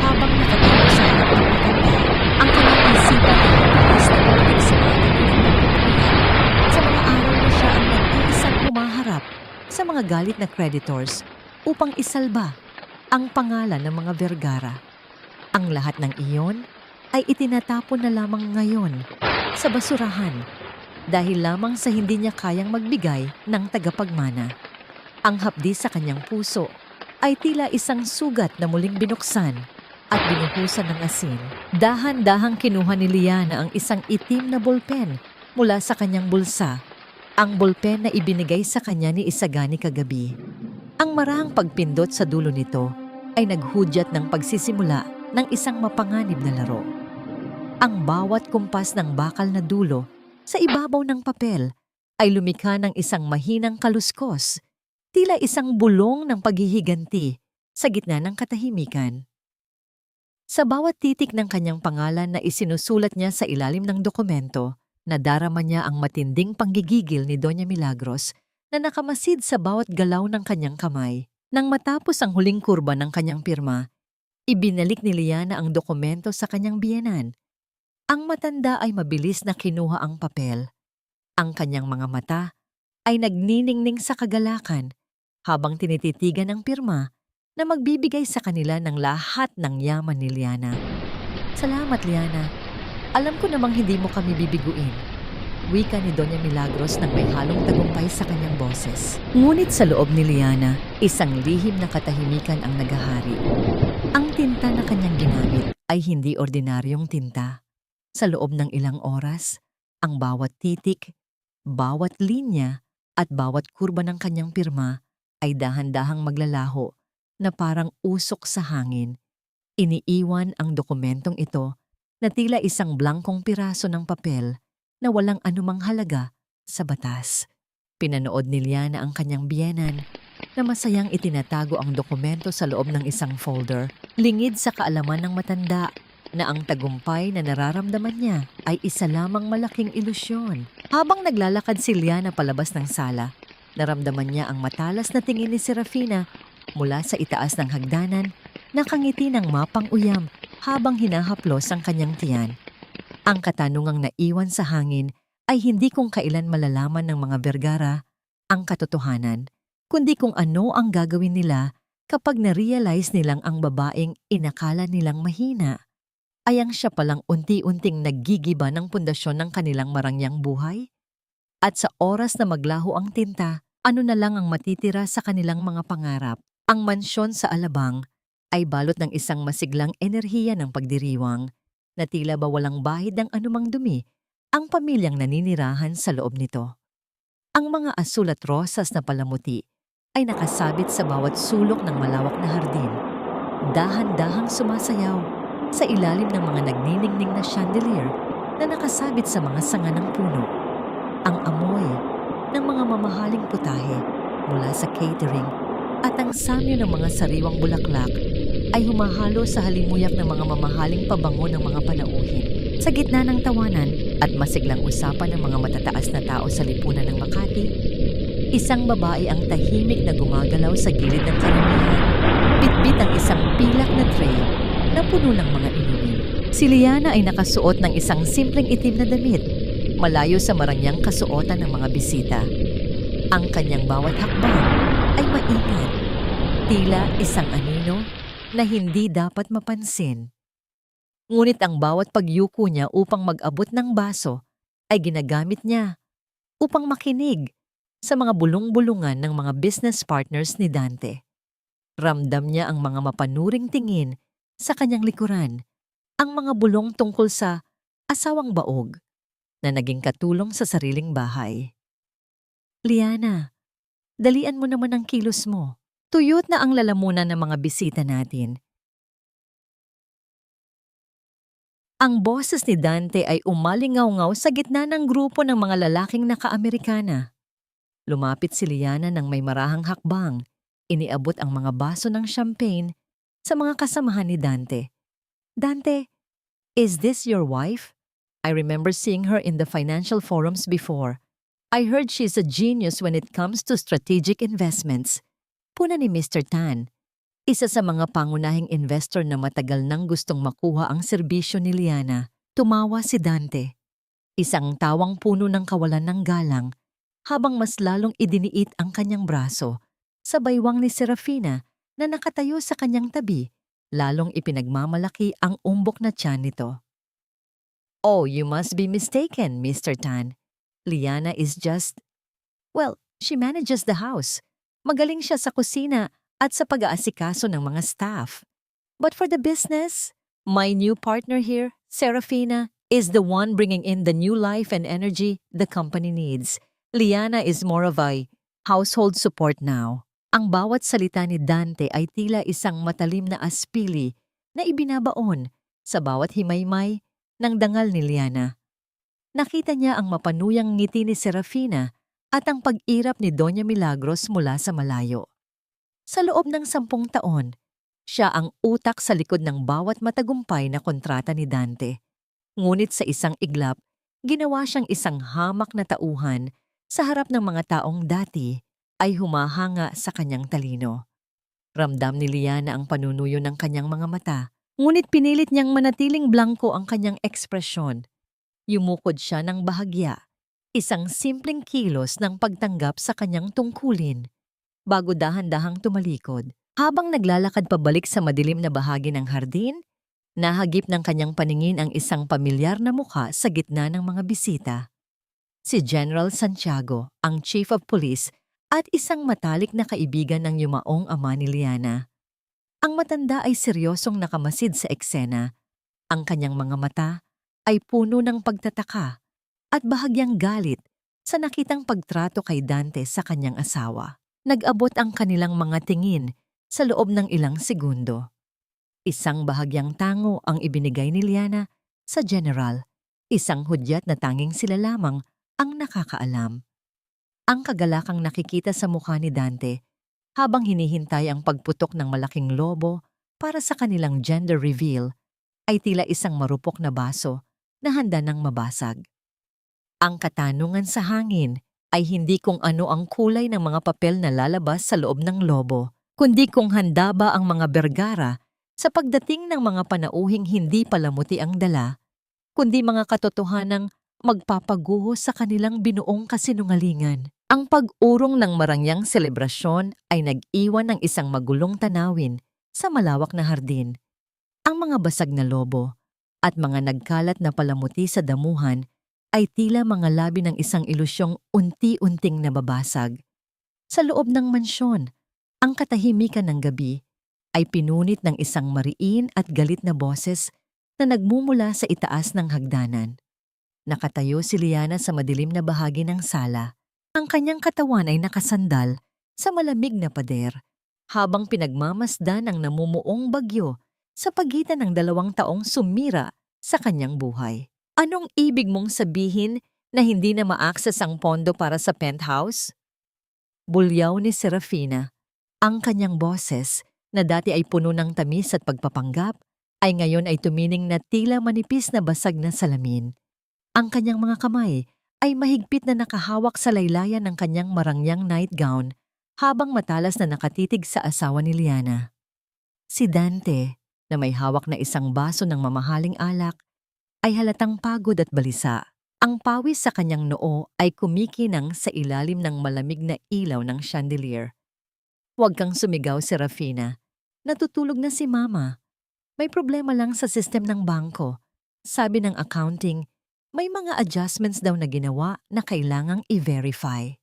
habang nakatayo sa harap ng matanda. Ang kanyang isipan ay mabilis na bumalik sa mga nagulang pagpupunan sa mga araw na siya ang nag-iisang humaharap sa mga galit na creditors upang isalba ang pangalan ng mga Vergara. Ang lahat ng iyon ay itinatapon na lamang ngayon sa basurahan dahil lamang sa hindi niya kayang magbigay ng tagapagmana. Ang hapdi sa kanyang puso ay tila isang sugat na muling binuksan at binuhusan ng asin. Dahan-dahang kinuha ni Liana ang isang itim na bolpen mula sa kanyang bulsa, ang bolpen na ibinigay sa kanya ni Isagani kagabi. Ang marahang pagpindot sa dulo nito ay naghudyat ng pagsisimula ng isang mapanganib na laro. Ang bawat kumpas ng bakal na dulo sa ibabaw ng papel ay lumikha ng isang mahinang kaluskos, tila isang bulong ng paghihiganti sa gitna ng katahimikan. Sa bawat titik ng kanyang pangalan na isinusulat niya sa ilalim ng dokumento, nadarama niya ang matinding panggigigil ni Doña Milagros na nakamasid sa bawat galaw ng kanyang kamay. Nang matapos ang huling kurba ng kanyang pirma, ibinalik ni Liana ang dokumento sa kanyang biyenan. Ang matanda ay mabilis na kinuha ang papel. Ang kanyang mga mata ay nagniningning sa kagalakan habang tinititigan ang pirma na magbibigay sa kanila ng lahat ng yaman ni Liana. Salamat, Liana. Alam ko namang hindi mo kami bibiguin. Wika ni Doña Milagros nang may halong tagumpay sa kanyang boses. Ngunit sa loob ni Liana, isang lihim na katahimikan ang naghahari. Ang tinta na kanyang ginamit ay hindi ordinaryong tinta. Sa loob ng ilang oras, ang bawat titik, bawat linya at bawat kurba ng kanyang pirma ay dahan-dahang maglalaho na parang usok sa hangin. Iniiwan ang dokumentong ito na tila isang blangkong piraso ng papel na walang anumang halaga sa batas. Pinanood ni Liana ang kanyang biyenan na masayang itinatago ang dokumento sa loob ng isang folder, lingid sa kaalaman ng matanda na ang tagumpay na nararamdaman niya ay isa lamang malaking ilusyon. Habang naglalakad si Liana palabas ng sala, naramdaman niya ang matalas na tingin ni Serafina mula sa itaas ng hagdanan, nakangiti ng mapang-uyam habang hinahaplos ang kanyang tiyan. Ang katanungang naiwan sa hangin ay hindi kung kailan malalaman ng mga Vergara ang katotohanan, kundi kung ano ang gagawin nila kapag na-realize nilang ang babaeng inakala nilang mahina ay ang siya palang unti-unting naggigiba ng pundasyon ng kanilang marangyang buhay? At sa oras na maglaho ang tinta, ano na lang ang matitira sa kanilang mga pangarap? Ang mansyon sa Alabang ay balot ng isang masiglang enerhiya ng pagdiriwang na tila ba walang bahid ng anumang dumi ang pamilyang naninirahan sa loob nito. Ang mga asul at rosas na palamuti ay nakasabit sa bawat sulok ng malawak na hardin, dahan-dahang sumasayaw sa ilalim ng mga nagniningning na chandelier na nakasabit sa mga sanga ng puno. Ang amoy ng mga mamahaling putahe mula sa catering at ang samyo ng mga sariwang bulaklak ay humahalo sa halimuyak ng mga mamahaling pabango ng mga panauhin. Sa gitna ng tawanan at masiglang usapan ng mga matataas na tao sa lipunan ng Makati, isang babae ang tahimik na gumagalaw sa gilid ng karamihan, bitbit ang isang pilak na tray na puno ng mga inumin. Si Liana ay nakasuot ng isang simpleng itim na damit, malayo sa marangyang kasuotan ng mga bisita. Ang kanyang bawat hakbang ay maingat, tila isang anino na hindi dapat mapansin. Ngunit ang bawat pagyuko niya upang mag-abot ng baso ay ginagamit niya upang makinig sa mga bulong-bulungan ng mga business partners ni Dante. Ramdam niya ang mga mapanuring tingin sa kanyang likuran, ang mga bulong tungkol sa asawang baog na naging katulong sa sariling bahay. Liana, dalian mo naman ang kilos mo. Tuyot na ang lalamunan ng mga bisita natin. Ang boses ni Dante ay umalingaw-ngaw sa gitna ng grupo ng mga lalaking naka-Amerikana. Lumapit si Liana ng may marahang hakbang. Iniabot ang mga baso ng champagne sa mga kasamahan ni Dante. Dante, is this your wife? I remember seeing her in the financial forums before. I heard she's a genius when it comes to strategic investments. Puna ni Mr. Tan, isa sa mga pangunahing investor na matagal nang gustong makuha ang serbisyo ni Liana. Tumawa si Dante. Isang tawang puno ng kawalan ng galang habang mas lalong idiniit ang kanyang braso sa baywang ni Serafina na nakatayo sa kanyang tabi, lalong ipinagmamalaki ang umbok na tiyan nito. Oh, you must be mistaken, Mr. Tan. Liana is just, well, she manages the house. Magaling siya sa kusina at sa pag-aasikaso ng mga staff. But for the business, my new partner here, Serafina, is the one bringing in the new life and energy the company needs. Liana is more of a household support now. Ang bawat salita ni Dante ay tila isang matalim na aspili na ibinabaon sa bawat himaymay ng dangal ni Liana. Nakita niya ang mapanuyang ngiti ni Serafina at ang pag-irap ni Doña Milagros mula sa malayo. Sa loob ng 10 taon, siya ang utak sa likod ng bawat matagumpay na kontrata ni Dante. Ngunit sa isang iglap, ginawa siyang isang hamak na tauhan sa harap ng mga taong dati ay humahanga sa kanyang talino. Ramdam ni Liana ang panunuyo ng kanyang mga mata, ngunit pinilit niyang manatiling blanko ang kanyang ekspresyon. Yumukod siya ng bahagya, isang simpleng kilos ng pagtanggap sa kanyang tungkulin, bago dahan-dahang tumalikod. Habang naglalakad pabalik sa madilim na bahagi ng hardin, nahagip ng kanyang paningin ang isang pamilyar na mukha sa gitna ng mga bisita. Si General Santiago, ang Chief of Police, at isang matalik na kaibigan ng yumaong ama ni Liana. Ang matanda ay seryosong nakamasid sa eksena. Ang kanyang mga mata ay puno ng pagtataka at bahagyang galit sa nakitang pagtrato kay Dante sa kanyang asawa. Nag-abot ang kanilang mga tingin sa loob ng ilang segundo. Isang bahagyang tango ang ibinigay ni Liana sa General, isang hudyat na tanging sila lamang ang nakakaalam. Ang kagalakang nakikita sa mukha ni Dante habang hinihintay ang pagputok ng malaking lobo para sa kanilang gender reveal ay tila isang marupok na baso na handa nang mabasag. Ang katanungan sa hangin ay hindi kung ano ang kulay ng mga papel na lalabas sa loob ng lobo, kundi kung handa ba ang mga Bergara sa pagdating ng mga panauhing hindi palamuti ang dala, kundi mga katotohanang magpapaguho sa kanilang binuong kasinungalingan. Ang pag-urong ng marangyang selebrasyon ay nag-iwan ng isang magulong tanawin sa malawak na hardin. Ang mga basag na lobo at mga nagkalat na palamuti sa damuhan ay tila mga labi ng isang ilusyong unti-unting nababasag. Sa loob ng mansyon, ang katahimikan ng gabi ay pinunit ng isang mariin at galit na boses na nagmumula sa itaas ng hagdanan. Nakatayo si Liana sa madilim na bahagi ng sala. Ang kanyang katawan ay nakasandal sa malamig na pader habang pinagmamasdan ng namumuong bagyo sa pagitan ng 2 taong sumira sa kanyang buhay. Anong ibig mong sabihin na hindi na ma-access ang pondo para sa penthouse? Bulyaw ni Serafina. Ang kanyang boses, na dati ay puno ng tamis at pagpapanggap, ay ngayon ay tumining na tila manipis na basag na salamin. Ang kanyang mga kamay ay mahigpit na nakahawak sa laylayan ng kanyang marangyang nightgown habang matalas na nakatitig sa asawa ni Liana. Si Dante, na may hawak na isang baso ng mamahaling alak, ay halatang pagod at balisa. Ang pawis sa kanyang noo ay kumikinang sa ilalim ng malamig na ilaw ng chandelier. Huwag kang sumigaw, Serafina. Natutulog na si Mama. May problema lang sa system ng bangko. Sabi ng accounting, may mga adjustments daw na ginawa na kailangang i-verify.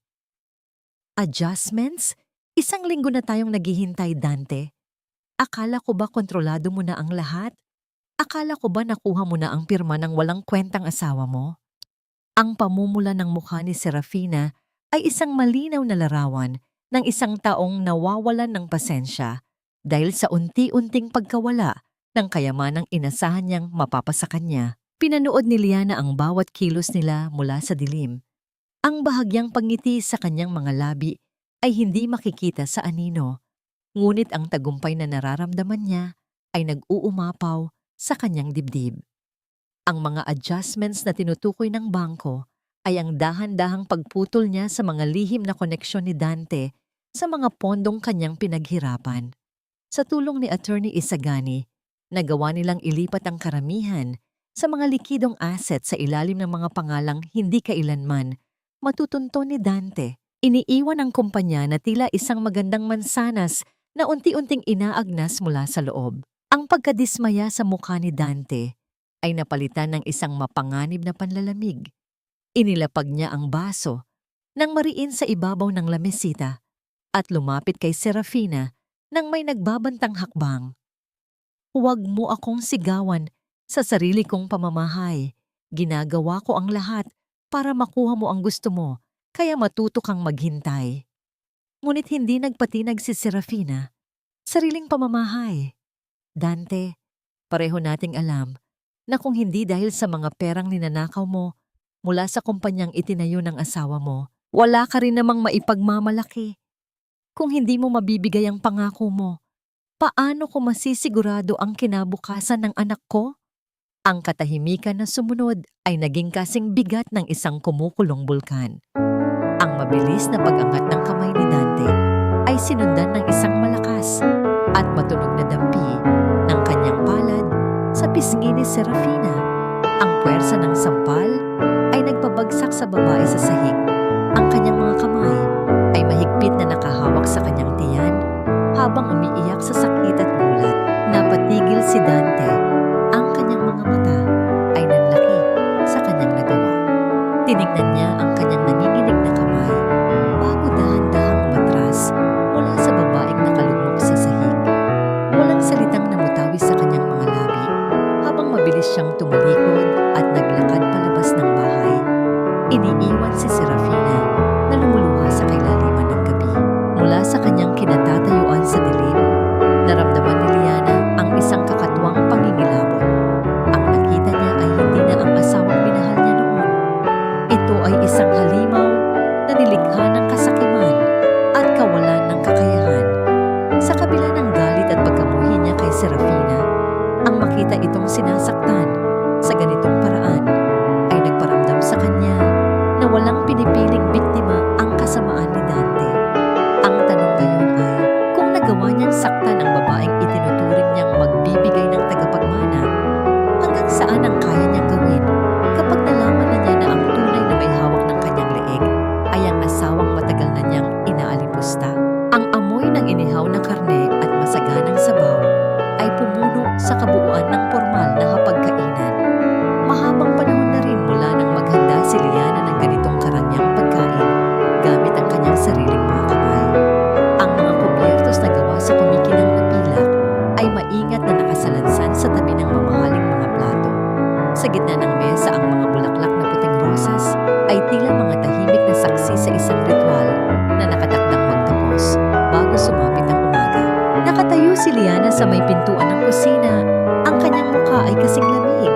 Adjustments? 1 linggo na tayong naghihintay, Dante. Akala ko ba kontrolado mo na ang lahat? Akala ko ba nakuha mo na ang pirma ng walang kwentang asawa mo? Ang pamumula ng mukha ni Serafina ay isang malinaw na larawan ng isang taong nawawalan ng pasensya dahil sa unti-unting pagkawala ng kayamanang inasahan niyang mapapasa kanya. Pinanood ni Liana ang bawat kilos nila mula sa dilim. Ang bahagyang pangngiti sa kanyang mga labi ay hindi makikita sa anino, ngunit ang tagumpay na nararamdaman niya ay nag-uumapaw sa kanyang dibdib. Ang mga adjustments na tinutukoy ng bangko ay ang dahan-dahang pagputol niya sa mga lihim na koneksyon ni Dante sa mga pondong kanyang pinaghirapan. Sa tulong ni Attorney Isagani, nagawa nilang ilipat ang karamihan sa mga likidong asset sa ilalim ng mga pangalang hindi kailanman matutunton ni Dante. Iniiwan ng kumpanya na tila isang magandang mansanas na unti-unting inaagnas mula sa loob. Ang pagkadismaya sa mukha ni Dante ay napalitan ng isang mapanganib na panlalamig. Inilapag niya ang baso nang mariin sa ibabaw ng lamesita at lumapit kay Serafina nang may nagbabantang hakbang. Huwag mo akong sigawan sa sarili kong pamamahay. Ginagawa ko ang lahat para makuha mo ang gusto mo, kaya matuto kang maghintay. Ngunit hindi nagpatinag si Serafina. Sariling pamamahay. Dante, pareho nating alam na kung hindi dahil sa mga perang ninanakaw mo mula sa kumpanyang itinayo ng asawa mo, wala ka rin namang maipagmamalaki. Kung hindi mo mabibigay ang pangako mo, paano ko masisigurado ang kinabukasan ng anak ko? Ang katahimikan na sumunod ay naging kasing bigat ng isang kumukulong bulkan. Ang mabilis na pag-angat ng kamay ni Dante ay sinundan ng isang malakas at matunog na dampi ng kanyang palad sa pisngi ni Serafina. Ang puwersa ng sampal ay nagpabagsak sa babae sa sahig. Ang kanyang mga kamay ay mahigpit na nakahawak sa kanyang tiyan habang umiiyak sa sakit at gulat. Napatigil si Dante. Ang kanyang mga mata ay nanlaki sa kanyang nagawa. Tinignan niya ang kanyang nanginginig na kamay bago dahan-dahang umatras mula sa babaeng nakalugmok sa sahig. Walang salitang namutawi sa kanyang mga labi habang mabilis siyang tumalikod at naglakad palabas ng bahay. Iniiwan si Serafina na lumuluha sa kailaliman ng gabi. Mula sa kanyang kinatatayuan sa dilim, naramdaman ni Liana ang isang kakatuwang pangingilabot. Ang nakita niya ay hindi na ang asawang minahal niya noon. Ito ay isang halimaw na nilikha ng kasakiman at kawalan ng kakayahan. Sa kabila ng galit at pagkamuhi niya kay Serafina, ang makita itong sinasaktan sa ganitong paraan ay nagparamdam sa kanya na walang pinipiling biktima ang kasamaan ni Dante. Ang tanong ngayon ay, kung nagawa niyang saktan ang babaeng itinuturing niyang magbibigay ng tagapagmana, hanggang saan ang kaya niyang gawin kapag nalaman na niya na ang tunay na may hawak ng kanyang leeg ay ang asawang matagal na niyang inaalipusta? Ang amoy ng inihaw na karne at masaganang sabaw ay pumuno sa kabuuan ng formal na hapagkainan. Mahabang panahon na rin mula nang maghanda si Liana ng ganitong karanyang pagkain gamit ang kanyang sariling mga kamay. Ang mga kubyertos na gawa sa kumikinang na pilak ay maingat na nakasalansan sa tabi ng mamahaling mga plato. Sa gitna ng mesa ang mga bulaklak na puting rosas ay tila mga tahimik na saksi sa isang ritual na nakatakdang magtapos bago sumapit ang umaga. Nakatayo si Liana sa may pintuan ng kusina. Ang kanyang mukha ay kasing lamig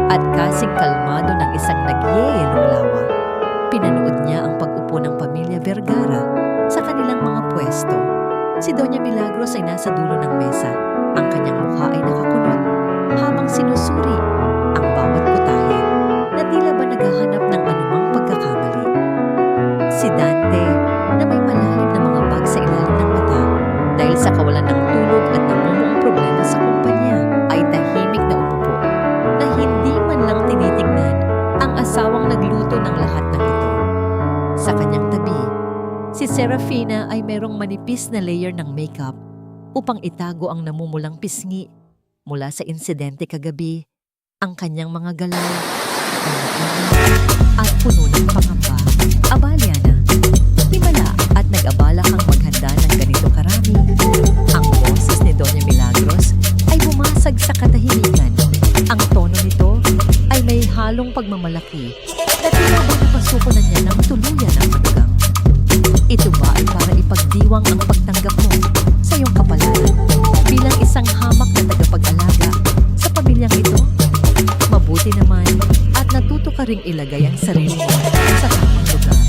at kasing kalmado ng isang nagyeyelong lawa. Pinanood niya ang pag-upo ng pamilya Vergara sa kanilang mga pwesto. Si Doña Milagros ay nasa dulo ng mesa. Ang kanyang mukha ay nakakunot habang sinusuri ang bawat putahe na tila ba naghahanap ng anumang pagkakamali. Si Dante na may malalim na mga bag sa ilalim ng mata dahil sa kawalan ng tulog at namumuong problema sa kumpanya ay tahimik na umupo na hindi man lang tinitingnan ang asawang nagluto ng lahat ng ito. Sa kanyang tabi, si Serafina ay merong manipis na layer ng makeup upang itago ang namumulang pisngi mula sa insidente kagabi. Ang kanyang mga galaw ay mainit at puno ng pangamba. Aba, Liana, himala at nag-abala kang maghanda ng ganito karami. Ang boses ni Doña Milagros ay bumasag sa katahimikan. Ang tono nito ay may halong pagmamalaki na tila ba napasuko na niya ng tuluyan ang manugang. Ito ba ay para ipagdiwang ang pagtanggap mo sa iyong kapalaran bilang isang hamak na tagapag-alaga sa pamilyang ito? Mabuti naman at natuto ka ring ilagay ang sarili mo sa tamang lugar.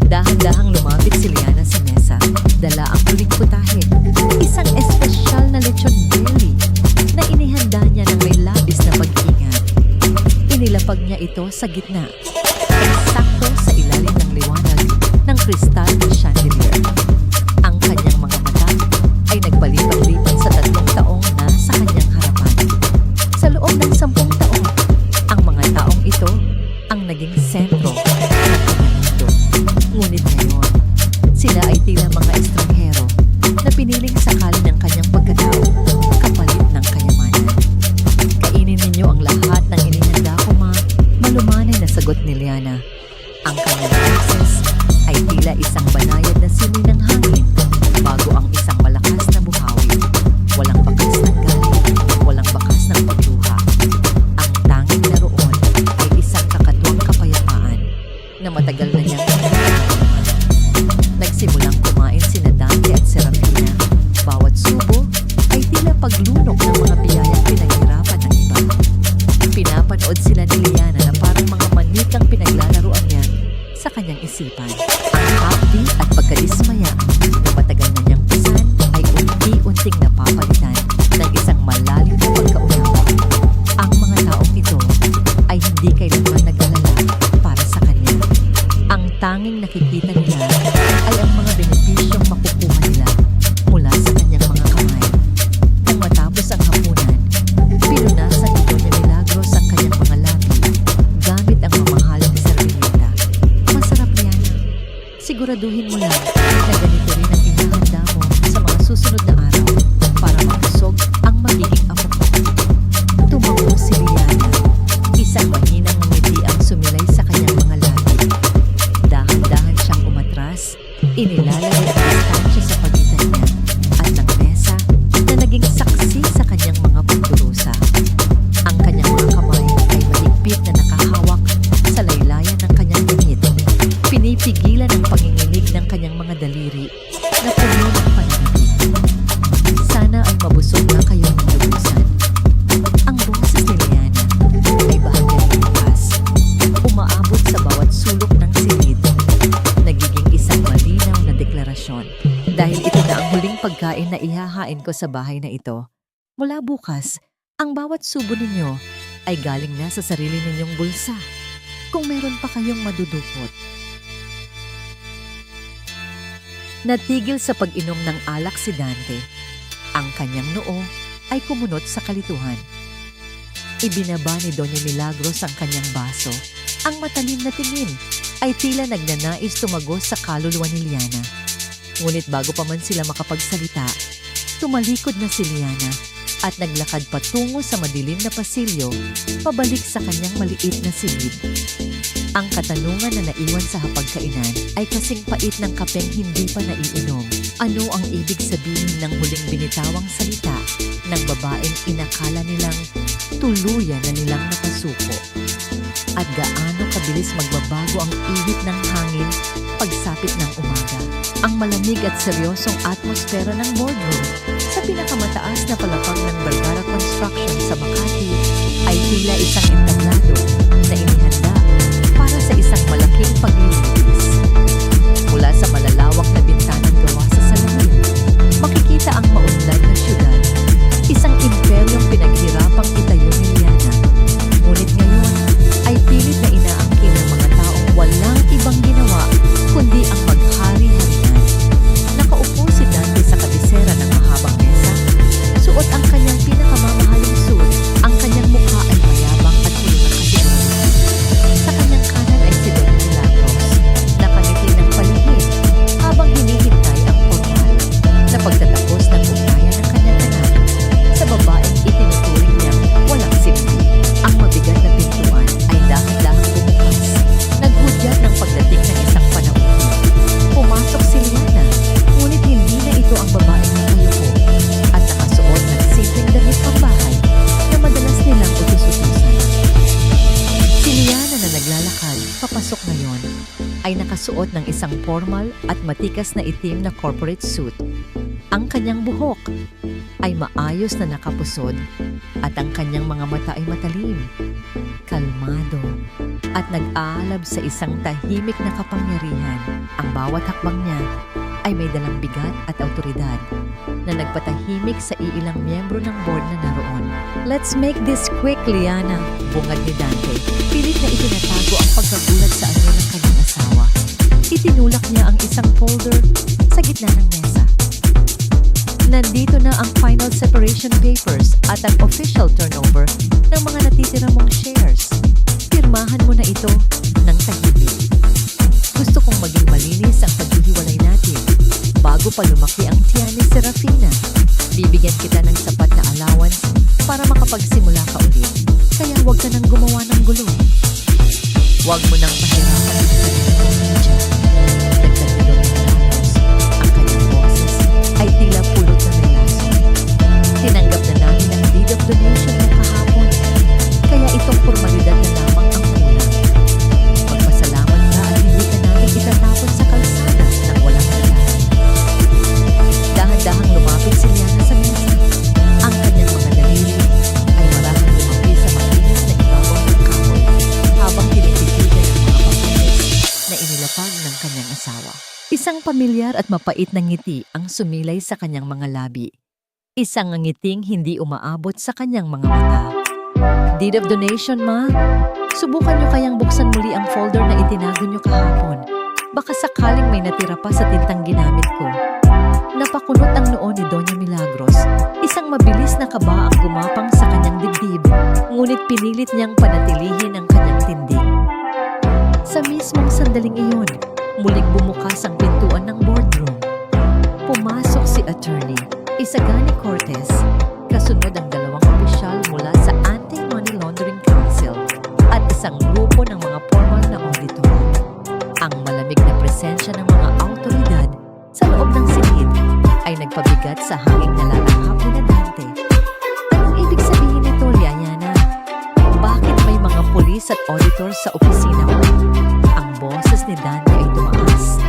Dahan-dahang lumapit si Liana sa mesa, dala ang huling putahe, isang espesyal na lechon belly na inihanda niya ng may labis na pag-iingat. Inilapag niya ito sa gitna, eksakto sa ilalim ng liwanag ng kristal na chandelier. Ang kanyang mga mata ay nagpalipat-lipat sa 3 taong nasa kanyang harapan. Sa loob ng 10 taon, ang mga taong ito ang naging sentro ng kanyang mundo. Ngunit ngayon, sila ay tila mga estranghero na piniling sakali ng kanyang pagkatao kapalit ng kayamanan. Kainin ninyo ang lahat ng inihanda ko, ma. Malumanay na sagot ni Liana. Ang kanyang boses ay tila isang banayad na simoy ng hangin bago ang isang malakas na buhawi. Walang bakas ng galit, walang bakas ng pagluha. Ang tanging naroon ay isang kakatuwang kapayapaan na matagal na niyang nararamdaman. Nagsimulang kumain sina Dante at Serafina. Bawat subo ay tila paglunok ng mga biyayang pinaghirapan ng iba. Pinapanood sila ni Liana na parang mga manikang pinaglalaroan niya sa kanyang isipan. Ang hapdi at pagkadismaya na matagal na niyang pisan ay unti-unting napapalitan ng isang malalim na pagkaunawa. Ang mga taong ito ay hindi kailanman nag-alala para sa kanya. Ang tanging nakikita nila ay ang mga benepisyong makukuha nila mula sa kanyang mga kamay. Nang matapos ang hapunan, pinunasan ni Doña Milagros ang kanyang mga labi gamit ang mamahaling servilleta. Masarap, Liana. Siguraduhin mo lang na ganito rin ang inihanda mo sa mga susunod na araw para mabusog ang magiging apo ko. Tumango si Liana. Isang mahinang ngiti ang sumilay sa kanyang mga labi. Dahan-dahan siyang umatras, inilalagay ang distansya sa pagitan niya at ng mesa na naging saksi sa kanyang mga pagdurusa. Ang kanyang mga kamay ay mahigpit na nakahawak sa laylayan ng kanyang damit. Pinipigilan ang panginginig ng kanyang mga daliri na puno ng pananabik. Sana ay mabusog na kayo ng lubusan. Ang boses ni Liana ay bahagya ng bukas, umaabot sa bawat sulok ng silid, nagiging isang malinaw na deklarasyon. Dahil ito na ang huling pagkain na ihahain ko sa bahay na ito, mula bukas, ang bawat subo ninyo ay galing na sa sarili ninyong bulsa. Kung meron pa kayong madudukot. Natigil sa pag-inom ng alak si Dante. Ang kanyang noo ay kumunot sa kalituhan. Ibinaba ni Doña Milagros ang kanyang baso. Ang matalim na tingin ay tila nagnanais tumagos sa kaluluwa ni Liana. Ngunit bago pa man sila makapagsalita, tumalikod na si Liana at naglakad patungo sa madilim na pasilyo pabalik sa kanyang maliit na silid. Ang katanungan na naiwan sa hapagkainan ay kasing pait ng kapeng hindi pa naiinom. Ano ang ibig sabihin ng huling binitawang salita ng babaeng inakala nilang tuluyan na nilang napasuko? At gaano kabilis magbabago ang ihip ng hangin pagsapit ng umaga? Ang malamig at seryosong atmosfera ng boardroom sa pinakamataas na palapag ng Vergara Construction sa Makati ay tila isang entablado na inihanda para sa isang malaking paglilitis. Mula sa malalawak na bintanang gawa sa salamin, makikita ang maunlad na syudad, isang imperyong pinaghirapang itayo ni Liana. Ngunit ngayon ay pilit na inaangkin ng mga taong walang ibang ginawa kundi ang maghari-harian. Nakaupo si Dante sa kabisera ng mahabang mesa, suot ang kanyang pinakamamahaling suit. Ang kanyang mukha ay mayabang at puno ng kasiyahan. nakasuot ng isang formal at matikas na itim na corporate suit. Ang kanyang buhok ay maayos na nakapusod at ang kanyang mga mata ay matalim, kalmado, at nag-aalab sa isang tahimik na kapangyarihan. Ang bawat hakbang niya ay may dalang bigat at autoridad na nagpatahimik sa iilang miyembro ng board na naroon. Let's make this quick, Liana, bungad ni Dante. Pilit na itinatago ang pagkagulat sa anyo ng kanyang asawa. Itinulak niya ang isang folder sa gitna ng mesa. Nandito na ang final separation papers at ang official turnover ng mga natitira mong shares. Pirmahan mo na ito ng tahimik. Gusto kong maging malinis ang paghihiwalay natin bago pa lumaki ang tiyan ni Serafina. Bibigyan kita ng sapat na allowance para makapagsimula ka ulit. Kaya huwag ka nang gumawa ng gulo. Huwag mo nang pahirapan ang media. Dagdag ni Donna Milagros, ang kanyang boses ay tila pulot na may laso. Tinanggap na namin ang deed of donation mo kahapon. Kaya itong formalidad na lamang ang kulang. Magpasalamat ka at hindi ka namin itatapon sa kalsada nang walang dahilan. Dahan-dahang lumapit si Liana sa mesa. Ang kanyang mga daliri ay marahang lumapi sa makinis na ibabaw ng kahoy habang tinititigan ang mga papeles na inilapag ng kanyang asawa. Isang pamilyar at mapait na ngiti ang sumilay sa kanyang mga labi. Isang ngiting hindi umaabot sa kanyang mga mata. Deed of donation, ma? Subukan niyo kayang buksan muli ang folder na itinago niyo kahapon. Baka sakaling may natira pa sa tintang ginamit ko. Napakunot ang noo ni Doña Milagros. Isang mabilis na kaba ang gumapang sa kanyang dibdib, ngunit pinilit niyang panatilihin ang kanyang tindig. Sa mismong sandaling iyon, muling bumukas ang pintuan ng boardroom. Pumasok si Attorney Isagani Cortez, kasunod ang dalawang opisyal mula sa Anti-Money Laundering Council at isang grupo ng mga formal na auditor. Ang malamig na presensya ng mga autoridad sa loob ng silid ay nagpabigat sa hanging nalalanghap ni Dante. Anong ibig sabihin nito, Liana? Bakit may mga pulis at auditor sa opisina mo? Ang boses ni Dante ay tumaas.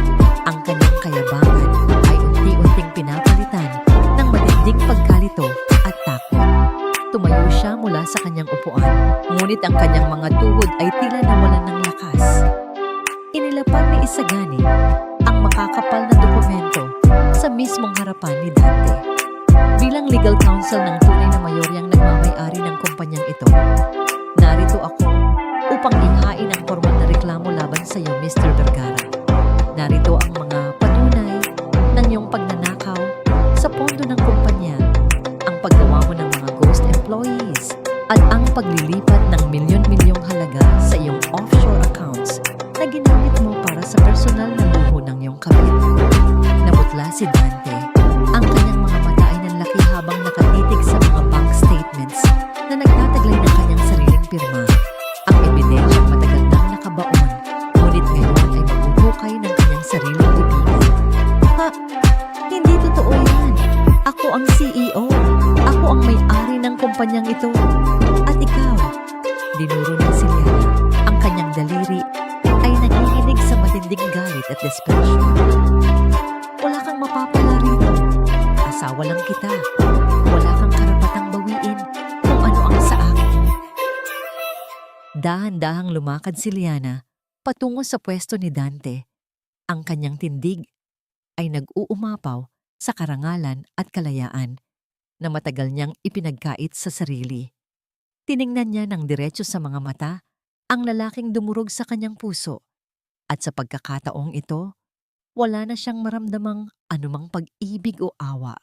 Ang kanyang kayabangan ay unti-unting pinapalitan ng matinding pagkalito at takot. Tumayo siya mula sa kanyang upuan, ngunit ang kanyang mga tuhod ay tila nawalan ng lakas. Inilapag ni Isagani ang makakapal na dokumento sa mismong harapan ni Dante. Bilang legal counsel ng tunay na mayoryang nagmamay-ari ng kumpanyang ito, narito ako upang ihain ang formal na reklamo laban sa iyo, Mr. Vergara. Narito ang mga patunay ng iyong pagnanakaw sa pondo ng kumpanya, ang paggawa mo ng mga ghost employees, at ang paglilipat ng milyon-milyong halaga sa iyong offshore accounts na ginamit mo para sa personal na luho ng iyong kabit. Namutla si Dante. Ang kanyang mga mata ay nanlaki habang nakatitig sa mga bank statements na nagtataglay ng kanyang sariling pirma. Ang ebidensyang matagal nang nakabaon, ngunit ngayon ay mabuhukay ng kanyang sariling ibigay. Ha? Hindi totoo yan. Ako ang CEO. Ako ang may-ari ng kumpanyang ito. At ikaw, dinuro ni Liana. Ang kanyang daliri ay nanginginig sa matinding galit at despresyo. Wala kang mapapala rito. Asawa lang kita. Wala kang karapatang bawiin kung ano ang sa akin. Dahan-dahang lumakad si Liana patungo sa pwesto ni Dante. Ang kanyang tindig ay nag-uumapaw sa karangalan at kalayaan na matagal niyang ipinagkait sa sarili. Tiningnan niya ng diretso sa mga mata ang lalaking dumurog sa kanyang puso, at sa pagkakataong ito, wala na siyang maramdamang anumang pag-ibig o awa.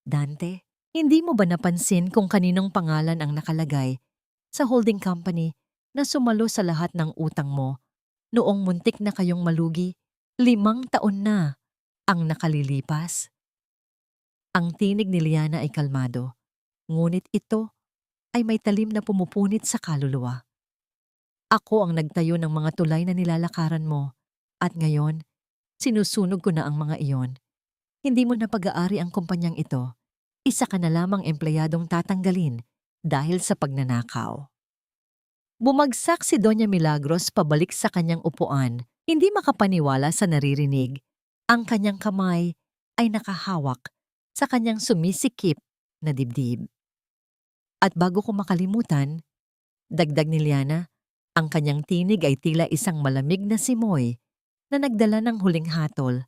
Dante, hindi mo ba napansin kung kaninong pangalan ang nakalagay sa holding company na sumalo sa lahat ng utang mo noong muntik na kayong malugi? 5 taon na ang nakalilipas. Ang tinig ni Liana ay kalmado, ngunit ito ay may talim na pumupunit sa kaluluwa. Ako ang nagtayo ng mga tulay na nilalakaran mo, at ngayon, sinusunog ko na ang mga iyon. Hindi mo na pag-aari ang kumpanyang ito. Isa ka na lamang empleyadong tatanggalin dahil sa pagnanakaw. Bumagsak si Doña Milagros pabalik sa kanyang upuan Hindi makapaniwala sa naririnig, ang kanyang kamay ay nakahawak sa kanyang sumisikip na dibdib. At bago ko makalimutan, dagdag ni Liana, ang kanyang tinig ay tila isang malamig na simoy na nagdala ng huling hatol.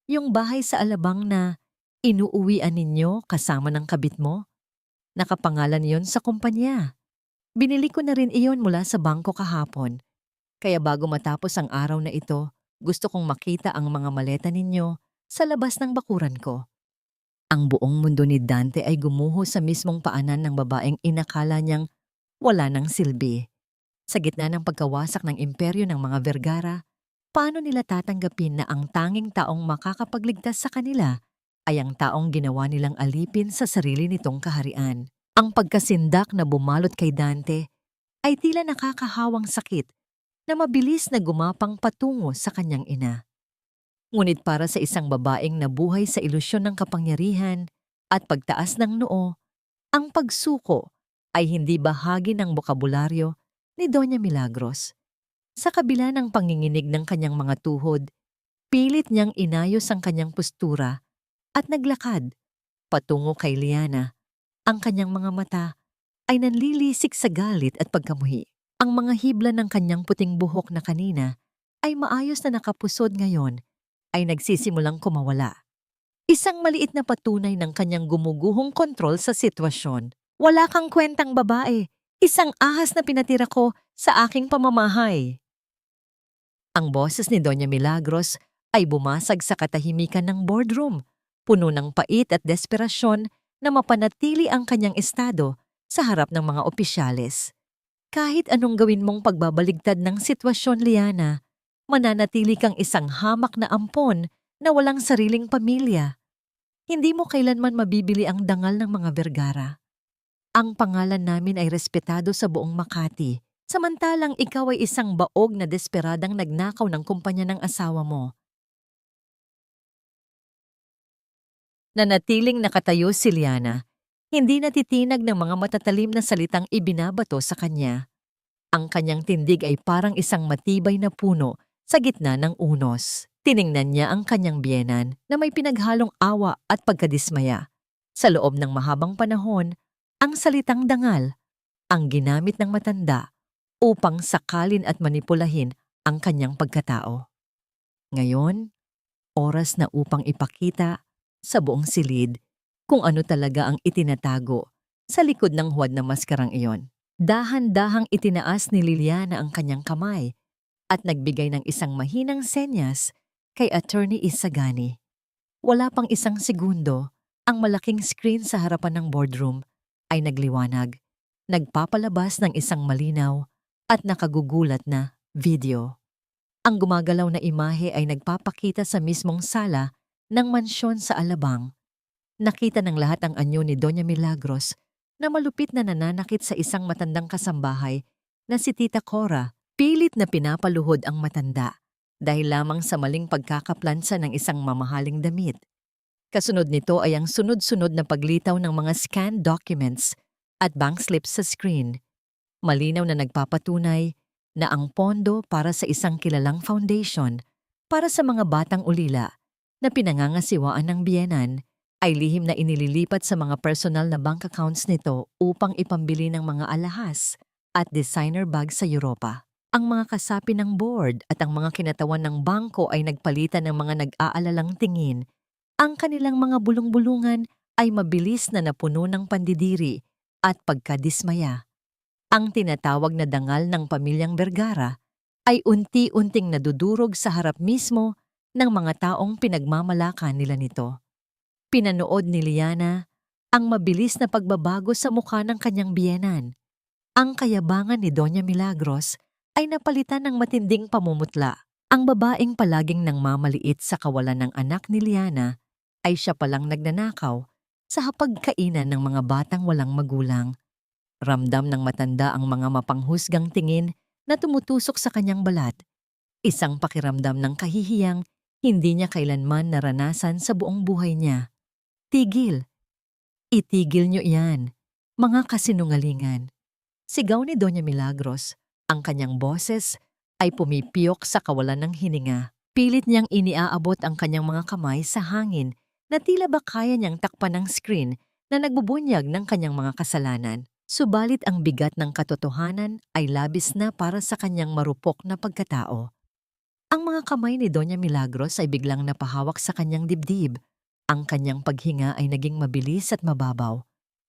Yung bahay sa Alabang na inuuwian ninyo kasama ng kabit mo, nakapangalan yon sa kumpanya. Binili ko na rin iyon mula sa bangko kahapon. Kaya bago matapos ang araw na ito, gusto kong makita ang mga maleta ninyo sa labas ng bakuran ko. Ang buong mundo ni Dante ay gumuho sa mismong paanan ng babaeng inakala niyang wala ng silbi. Sa gitna ng pagkawasak ng imperyo ng mga Vergara, paano nila tatanggapin na ang tanging taong makakapagligtas sa kanila ay ang taong ginawa nilang alipin sa sarili nitong kaharian? Ang pagkasindak na bumalot kay Dante ay tila nakakahawang sakit na mabilis na gumapang patungo sa kanyang ina. Ngunit para sa isang babaeng nabuhay sa ilusyon ng kapangyarihan at pagtaas ng noo, ang pagsuko ay hindi bahagi ng bokabularyo ni Doña Milagros. Sa kabila ng panginginig ng kanyang mga tuhod, pilit niyang inayos ang kanyang postura at naglakad patungo kay Liana. Ang kanyang mga mata ay nanlilisik sa galit at pagkamuhi. Ang mga hibla ng kanyang puting buhok na kanina ay maayos na nakapusod ngayon ay nagsisimulang kumawala. Isang maliit na patunay ng kanyang gumuguhong kontrol sa sitwasyon. Wala kang kwentang babae, isang ahas na pinatira ko sa aking pamamahay. Ang boses ni Doña Milagros ay bumasag sa katahimikan ng boardroom, puno ng pait at desperasyon na mapanatili ang kanyang estado sa harap ng mga opisyales. Kahit anong gawin mong pagbabaligtad ng sitwasyon, Liana, mananatili kang isang hamak na ampon na walang sariling pamilya. Hindi mo kailanman mabibili ang dangal ng mga Vergara. Ang pangalan namin ay respetado sa buong Makati, samantalang ikaw ay isang baog na desperadang nagnakaw ng kumpanya ng asawa mo. Nanatiling nakatayo si Liana, hindi natitinag ng mga matatalim na salitang ibinabato sa kanya. Ang kanyang tindig ay parang isang matibay na puno sa gitna ng unos. Tiningnan niya ang kanyang biyenan na may pinaghalong awa at pagkadismaya. Sa loob ng mahabang panahon, ang salitang dangal ang ginamit ng matanda upang sakalin at manipulahin ang kanyang pagkatao. Ngayon, oras na upang ipakita sa buong silid kung ano talaga ang itinatago sa likod ng huwad na maskarang iyon. Dahan-dahang itinaas ni Liliana ang kanyang kamay at nagbigay ng isang mahinang senyas kay Attorney Isagani. Wala pang isang segundo, ang malaking screen sa harapan ng boardroom ay nagliwanag, nagpapalabas ng isang malinaw at nakagugulat na video. Ang gumagalaw na imahe ay nagpapakita sa mismong sala ng mansyon sa Alabang. Nakita ng lahat ang anyo ni Doña Milagros na malupit na nananakit sa isang matandang kasambahay na si Tita Cora. Pilit na pinapaluhod ang matanda dahil lamang sa maling pagkakaplansa ng isang mamahaling damit. Kasunod nito ay ang sunod-sunod na paglitaw ng mga scanned documents at bank slips sa screen. Malinaw na nagpapatunay na ang pondo para sa isang kilalang foundation para sa mga batang ulila na pinangangasiwaan ng biyenan ay lihim na inililipat sa mga personal na bank accounts nito upang ipambili ng mga alahas at designer bags sa Europa. Ang mga kasapi ng board at ang mga kinatawan ng bangko ay nagpalitan ng mga nag-aalalang tingin. Ang kanilang mga bulong-bulungan ay mabilis na napuno ng pandidiri at pagkadismaya. Ang tinatawag na dangal ng pamilyang Vergara ay unti-unting nadudurog sa harap mismo ng mga taong pinagmamalakan nila nito. Pinanood ni Liana ang mabilis na pagbabago sa mukha ng kanyang biyenan. Ang kayabangan ni Doña Milagros ay napalitan ng matinding pamumutla. Ang babaeng palaging nangmamaliit sa kawalan ng anak ni Liana ay siya palang nagnanakaw sa hapagkainan ng mga batang walang magulang. Ramdam ng matanda ang mga mapanghusgang tingin na tumutusok sa kanyang balat. Isang pakiramdam ng kahihiyang hindi niya kailanman naranasan sa buong buhay niya. Tigil! Itigil niyo iyan, mga kasinungalingan. Sigaw ni Doña Milagros. Ang kanyang boses ay pumipiyok sa kawalan ng hininga. Pilit niyang iniaabot ang kanyang mga kamay sa hangin na tila ba kaya niyang takpan ng screen na nagbubunyag ng kanyang mga kasalanan. Subalit ang bigat ng katotohanan ay labis na para sa kanyang marupok na pagkatao. Ang mga kamay ni Doña Milagros ay biglang napahawak sa kanyang dibdib. Ang kanyang paghinga ay naging mabilis at mababaw.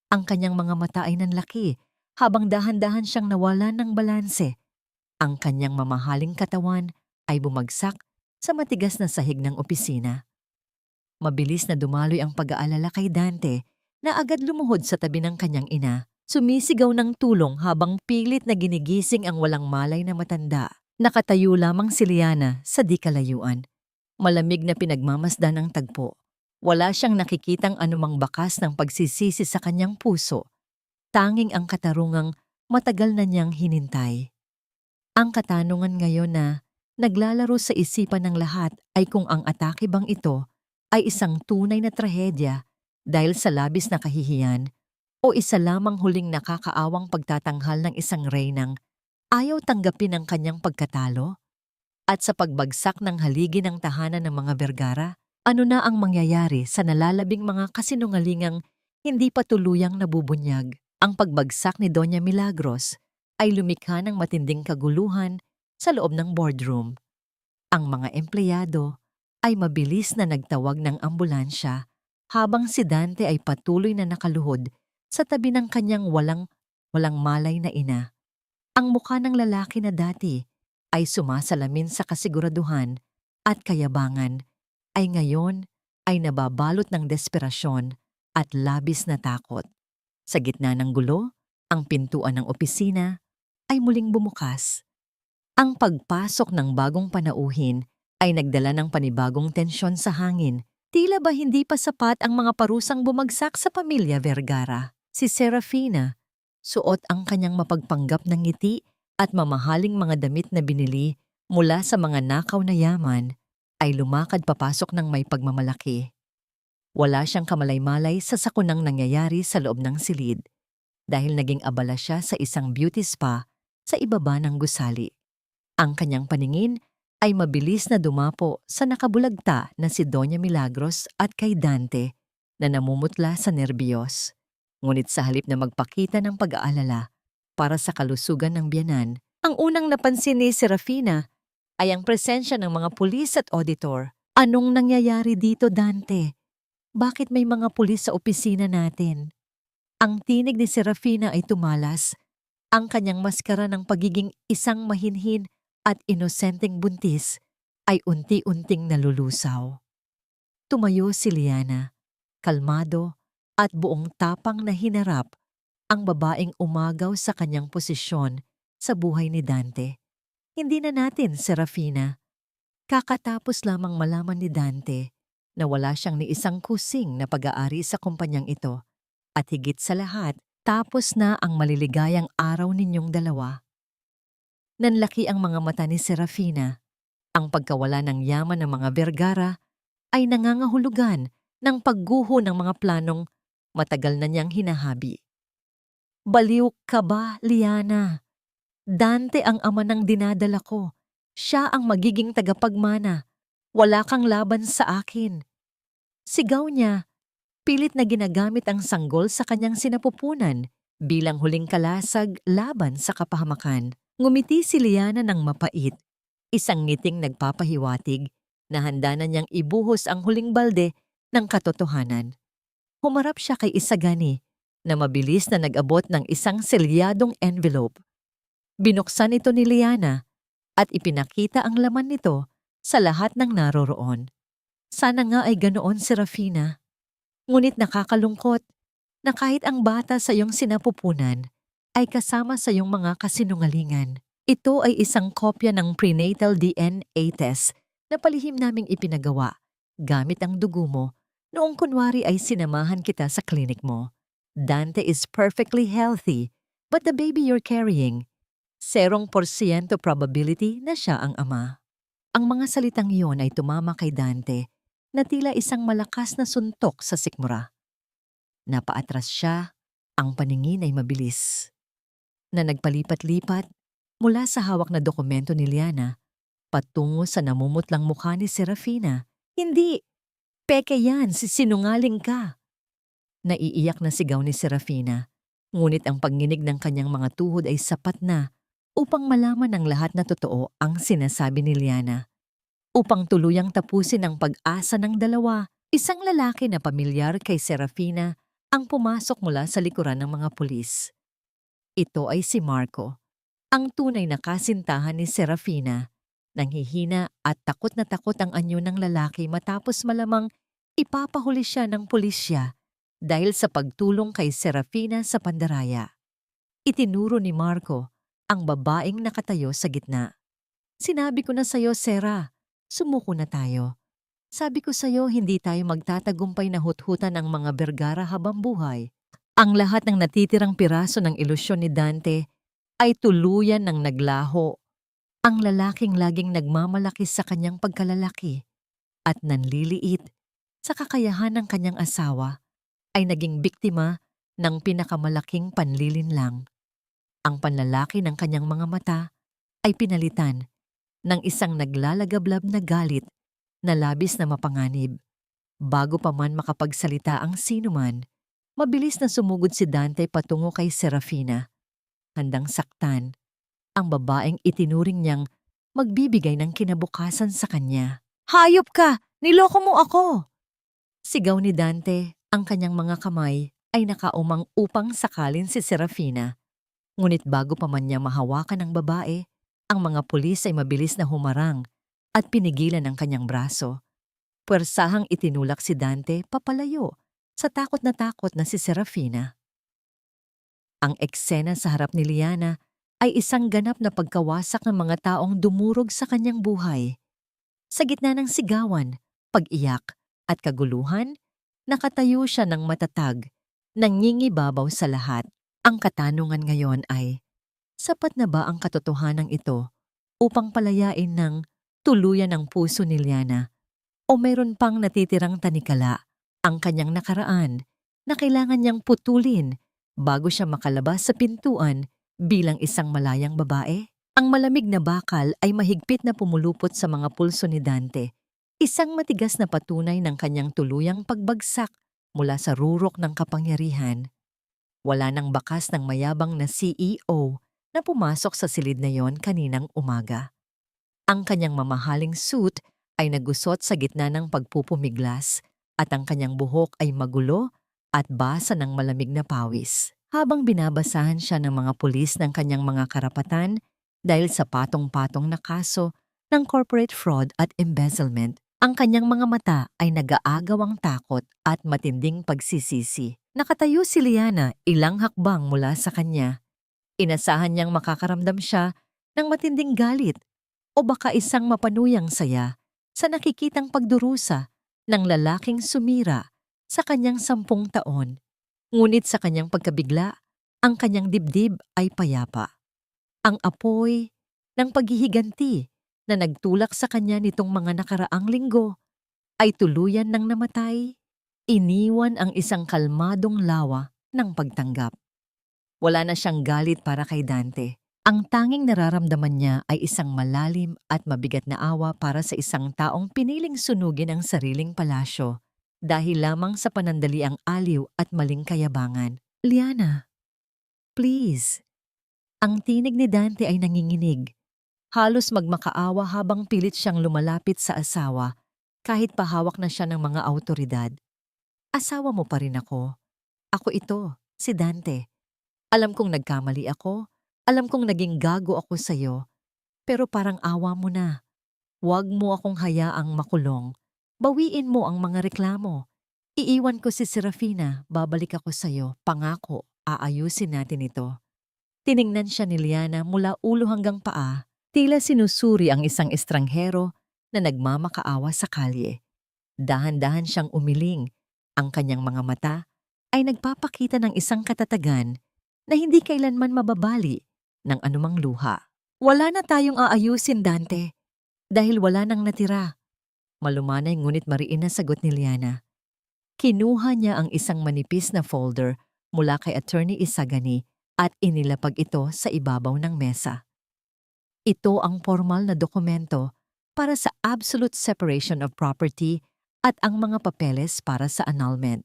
Ang kanyang mga mata ay nanlaki habang dahan-dahan siyang nawalan ng balanse. Ang kanyang mamahaling katawan ay bumagsak sa matigas na sahig ng opisina. Mabilis na dumaloy ang pag-aalala kay Dante na agad lumuhod sa tabi ng kanyang ina. Sumisigaw ng tulong habang pilit na ginigising ang walang malay na matanda. Nakatayo lamang si Liana sa di kalayuan. Malamig na pinagmamasdan ng tagpo. Wala siyang nakikitang anumang bakas ng pagsisisi sa kanyang puso. Tanging ang katarungang matagal na niyang hinintay. Ang katanungan ngayon na naglalaro sa isipan ng lahat ay kung ang atake bang ito ay isang tunay na trahedya dahil sa labis na kahihiyan o isa lamang huling nakakaawang pagtatanghal ng isang reynang ayaw tanggapin ang kanyang pagkatalo? At sa pagbagsak ng haligi ng tahanan ng mga Vergara, ano na ang mangyayari sa nalalabing mga kasinungalingang hindi pa tuluyang nabubunyag? Ang pagbagsak ni Doña Milagros ay lumikha ng matinding kaguluhan sa loob ng boardroom. Ang mga empleyado ay mabilis na nagtawag ng ambulansya habang si Dante ay patuloy na nakaluhod sa tabi ng kanyang walang malay na ina. Ang mukha ng lalaki na dati ay sumasalamin sa kasiguraduhan at kayabangan ay ngayon ay nababalot ng desperasyon at labis na takot. Sa gitna ng gulo, ang pintuan ng opisina ay muling bumukas. Ang pagpasok ng bagong panauhin ay nagdala ng panibagong tensyon sa hangin. Tila ba hindi pa sapat ang mga parusang bumagsak sa pamilya Vergara? Si Serafina, suot ang kanyang mapagpanggap ng ngiti at mamahaling mga damit na binili mula sa mga nakaw na yaman, ay lumakad papasok ng may pagmamalaki. Wala siyang kamalay-malay sa sakunang nangyayari sa loob ng silid dahil naging abala siya sa isang beauty spa sa ibaba ng gusali. Ang kanyang paningin ay mabilis na dumapo sa nakabulagta na si Doña Milagros at kay Dante na namumutla sa nerbiyos. Ngunit sa halip na magpakita ng pag-aalala para sa kalusugan ng biyanan, ang unang napansin ni Serafina ay ang presensya ng mga pulis at auditor. Anong nangyayari dito, Dante? Bakit may mga pulis sa opisina natin? Ang tinig ni Serafina ay tumalas. Ang kanyang maskara ng pagiging isang mahinhin at inosenteng buntis ay unti-unting nalulusaw. Tumayo si Liana, kalmado at buong tapang na hinarap ang babaeng umagaw sa kanyang posisyon sa buhay ni Dante. Hindi na natin, Serafina. Kakatapos lamang malaman ni Dante na wala siyang ni isang kusing na pag-aari sa kumpanyang ito at higit sa lahat, tapos na ang maliligayang araw ninyong dalawa. Nanlaki ang mga mata ni Serafina. Ang pagkawala ng yaman ng mga Vergara ay nangangahulugan ng pagguho ng mga planong matagal na niyang hinahabi. Baliw ka ba, Liana? Dante ang ama ng dinadala ko. Siya ang magiging tagapagmana. Wala kang laban sa akin. Sigaw niya, pilit na ginagamit ang sanggol sa kanyang sinapupunan bilang huling kalasag laban sa kapahamakan. Ngumiti si Liana ng mapait, isang ngiting nagpapahiwatig na handa na niyang ibuhos ang huling balde ng katotohanan. Humarap siya kay Isagani na mabilis na nag-abot ng isang selyadong envelope. Binuksan ito ni Liana at ipinakita ang laman nito sa lahat ng naroroon. Sana nga ay ganoon, Serafina. Ngunit nakakalungkot na kahit ang bata sa iyong sinapupunan ay kasama sa iyong mga kasinungalingan. Ito ay isang kopya ng prenatal DNA test na palihim naming ipinagawa gamit ang dugo mo noong kunwari ay sinamahan kita sa klinik mo. Dante is perfectly healthy, but the baby you're carrying, 0% probability na siya ang ama. Ang mga salitang iyon ay tumama kay Dante na tila isang malakas na suntok sa sikmura. Napaatras siya, ang paningin ay mabilis. Na nagpalipat-lipat mula sa hawak na dokumento ni Liana patungo sa namumutlang mukha ni Serafina. Hindi! Peke yan! Sinungaling ka! Naiiyak na sigaw ni Serafina, ngunit ang pagninig ng kanyang mga tuhod ay sapat na upang malaman ng lahat na totoo ang sinasabi ni Liana. Upang tuluyang tapusin ang pag-asa ng dalawa, isang lalaki na pamilyar kay Serafina ang pumasok mula sa likuran ng mga pulis. Ito ay si Marco, ang tunay na kasintahan ni Serafina. Nanghihina at takot na takot ang anyo ng lalaki matapos malamang ipapahuli siya ng pulisya dahil sa pagtulong kay Serafina sa pandaraya. Itinuro ni Marco ang babaeng nakatayo sa gitna. Sinabi ko na sa'yo, Sera, sumuko na tayo. Sabi ko sa'yo, hindi tayo magtatagumpay na huthutan ang mga Vergara habang buhay. Ang lahat ng natitirang piraso ng ilusyon ni Dante ay tuluyan ng naglaho. Ang lalaking laging nagmamalaki sa kanyang pagkalalaki at nanliliit sa kakayahan ng kanyang asawa ay naging biktima ng pinakamalaking panlilinlang. Ang panlalaki ng kanyang mga mata ay pinalitan ng isang naglalagablab na galit na labis na mapanganib. Bago pa man makapagsalita ang sinuman, mabilis na sumugod si Dante patungo kay Serafina. Handang saktan ang babaeng itinuring niyang magbibigay ng kinabukasan sa kanya. Hayop ka! Niloko mo ako! Sigaw ni Dante, ang kanyang mga kamay ay nakaumang upang sakalin si Serafina. Ngunit bago pa man niya mahawakan ng babae, ang mga pulis ay mabilis na humarang at pinigilan ang kanyang braso. Puwersahang itinulak si Dante papalayo sa takot na si Serafina. Ang eksena sa harap ni Liana ay isang ganap na pagkawasak ng mga taong dumurog sa kanyang buhay. Sa gitna ng sigawan, pag-iyak at kaguluhan, nakatayo siya ng matatag, nangingibabaw sa lahat. Ang katanungan ngayon ay, sapat na ba ang katotohanan ito upang palayain ng tuluyan ang puso ni Liana? O mayroon pang natitirang tanikala ang kanyang nakaraan na kailangan niyang putulin bago siya makalabas sa pintuan bilang isang malayang babae? Ang malamig na bakal ay mahigpit na pumulupot sa mga pulso ni Dante, isang matigas na patunay ng kanyang tuluyang pagbagsak mula sa rurok ng kapangyarihan. Wala nang bakas ng mayabang na CEO na pumasok sa silid na yon kaninang umaga. Ang kanyang mamahaling suit ay nagusot sa gitna ng pagpupumiglas at ang kanyang buhok ay magulo at basa ng malamig na pawis. Habang binabasahan siya ng mga pulis ng kanyang mga karapatan dahil sa patong-patong na kaso ng corporate fraud at embezzlement, ang kanyang mga mata ay nag-aagawang takot at matinding pagsisisi. Nakatayo si Liana ilang hakbang mula sa kanya. Inasahan niyang makakaramdam siya ng matinding galit o baka isang mapanuyang saya sa nakikitang pagdurusa ng lalaking sumira sa kanyang 10 taon. Ngunit sa kanyang pagkabigla, ang kanyang dibdib ay payapa. Ang apoy ng paghihiganti na nagtulak sa kanya nitong mga nakaraang linggo ay tuluyan ng namatay. Iniwan ang isang kalmadong lawa ng pagtanggap. Wala na siyang galit para kay Dante. Ang tanging nararamdaman niya ay isang malalim at mabigat na awa para sa isang taong piniling sunugin ang sariling palasyo dahil lamang sa panandaliang aliw at maling kayabangan. Liana, please. Ang tinig ni Dante ay nanginginig. Halos magmakaawa habang pilit siyang lumalapit sa asawa kahit pahawak na siya ng mga awtoridad. Asawa mo pa rin ako. Ako ito, si Dante. Alam kong nagkamali ako. Alam kong naging gago ako sa'yo. Pero parang awa mo na. Huwag mo akong hayaang makulong. Bawiin mo ang mga reklamo. Iiwan ko si Serafina, babalik ako sa'yo. Pangako, aayusin natin ito. Tiningnan siya ni Liana mula ulo hanggang paa. Tila sinusuri ang isang estranghero na nagmamakaawa sa kalye. Dahan-dahan siyang umiling. Ang kanyang mga mata ay nagpapakita ng isang katatagan na hindi kailanman mababali ng anumang luha. Wala na tayong aayusin, Dante, dahil wala nang natira. Malumanay ngunit mariin na sagot ni Liana. Kinuha niya ang isang manipis na folder mula kay Attorney Isagani at inilapag ito sa ibabaw ng mesa. Ito ang formal na dokumento para sa absolute separation of property at ang mga papeles para sa annulment.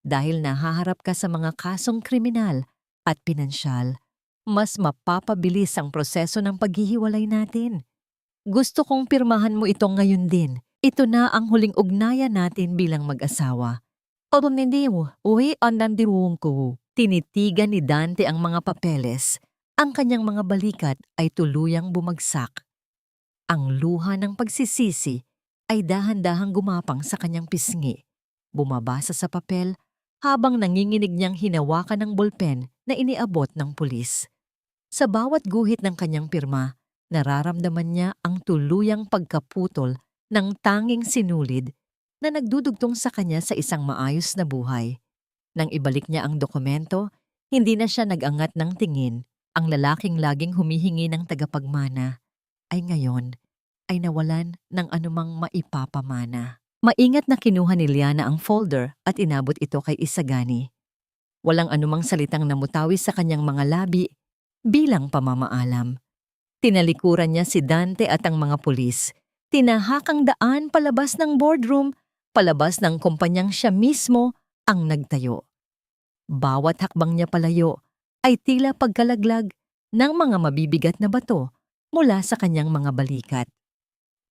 Dahil nahaharap ka sa mga kasong kriminal at pinansyal, mas mapapabilis ang proseso ng paghihiwalay natin. Gusto kong pirmahan mo ito ngayon din. Ito na ang huling ugnayan natin bilang mag-asawa. Uwi andan diruong ko. Tinitigan ni Dante ang mga papeles. Ang kanyang mga balikat ay tuluyang bumagsak. Ang luha ng pagsisisi ay dahan-dahang gumapang sa kanyang pisngi. Bumabasa sa papel habang nanginginig niyang hinawakan ng bolpen na iniabot ng pulis. Sa bawat guhit ng kanyang pirma, nararamdaman niya ang tuluyang pagkaputol ng tanging sinulid na nagdudugtong sa kanya sa isang maayos na buhay. Nang ibalik niya ang dokumento, hindi na siya nag-angat ng tingin. Ang lalaking laging humihingi ng tagapagmana ay ngayon ay nawalan ng anumang maipapamana. Maingat na kinuha ni Liana ang folder at inabot ito kay Isagani. Walang anumang salitang namutawi sa kanyang mga labi bilang pamamaalam. Tinalikuran niya si Dante at ang mga pulis. Tinahakang daan palabas ng boardroom, palabas ng kumpanyang siya mismo ang nagtayo. Bawat hakbang niya palayo ay tila pagkalaglag ng mga mabibigat na bato mula sa kanyang mga balikat.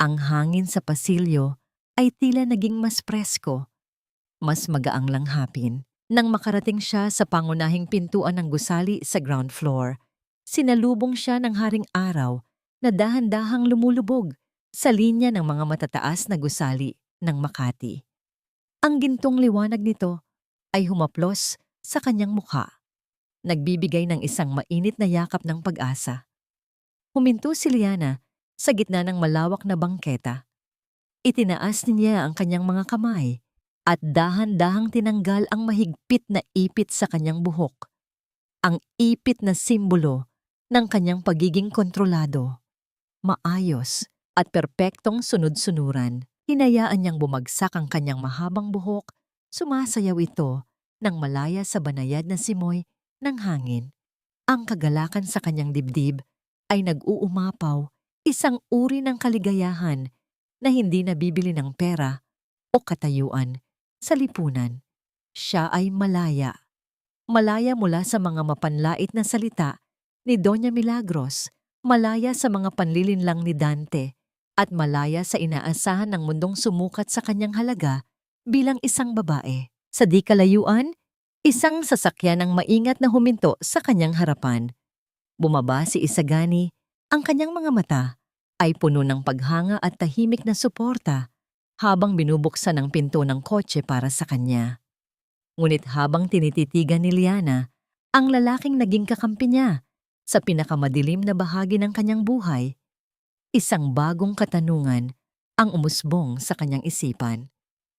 Ang hangin sa pasilyo ay tila naging mas presko, mas magaang langhapin. Nang makarating siya sa pangunahing pintuan ng gusali sa ground floor, sinalubong siya ng haring araw na dahan-dahang lumulubog sa linya ng mga matataas na gusali ng Makati. Ang gintong liwanag nito ay humaplos sa kanyang mukha, nagbibigay ng isang mainit na yakap ng pag-asa. Huminto si Liana sa gitna ng malawak na bangketa. Itinaas niya ang kanyang mga kamay at dahan-dahang tinanggal ang mahigpit na ipit sa kanyang buhok. Ang ipit na simbolo ng kanyang pagiging kontrolado, maayos at perpektong sunod-sunuran. Hinayaan niyang bumagsak ang kanyang mahabang buhok, sumasayaw ito nang malaya sa banayad na simoy ng hangin. Ang kagalakan sa kanyang dibdib ay nag-uumapaw, isang uri ng kaligayahan na hindi nabibili ng pera o katayuan sa lipunan. Siya ay malaya. Malaya mula sa mga mapanlait na salita ni Doña Milagros, malaya sa mga panlilinlang ni Dante, at malaya sa inaasahan ng mundong sumukat sa kanyang halaga bilang isang babae. Sa di kalayuan, isang sasakyan ang maingat na huminto sa kanyang harapan. Bumaba si Isagani, ang kanyang mga mata ay puno ng paghanga at tahimik na suporta habang binubuksan ang pinto ng kotse para sa kanya. Ngunit habang tinititigan ni Liana, ang lalaking naging kakampi niya sa pinakamadilim na bahagi ng kanyang buhay, isang bagong katanungan ang umusbong sa kanyang isipan.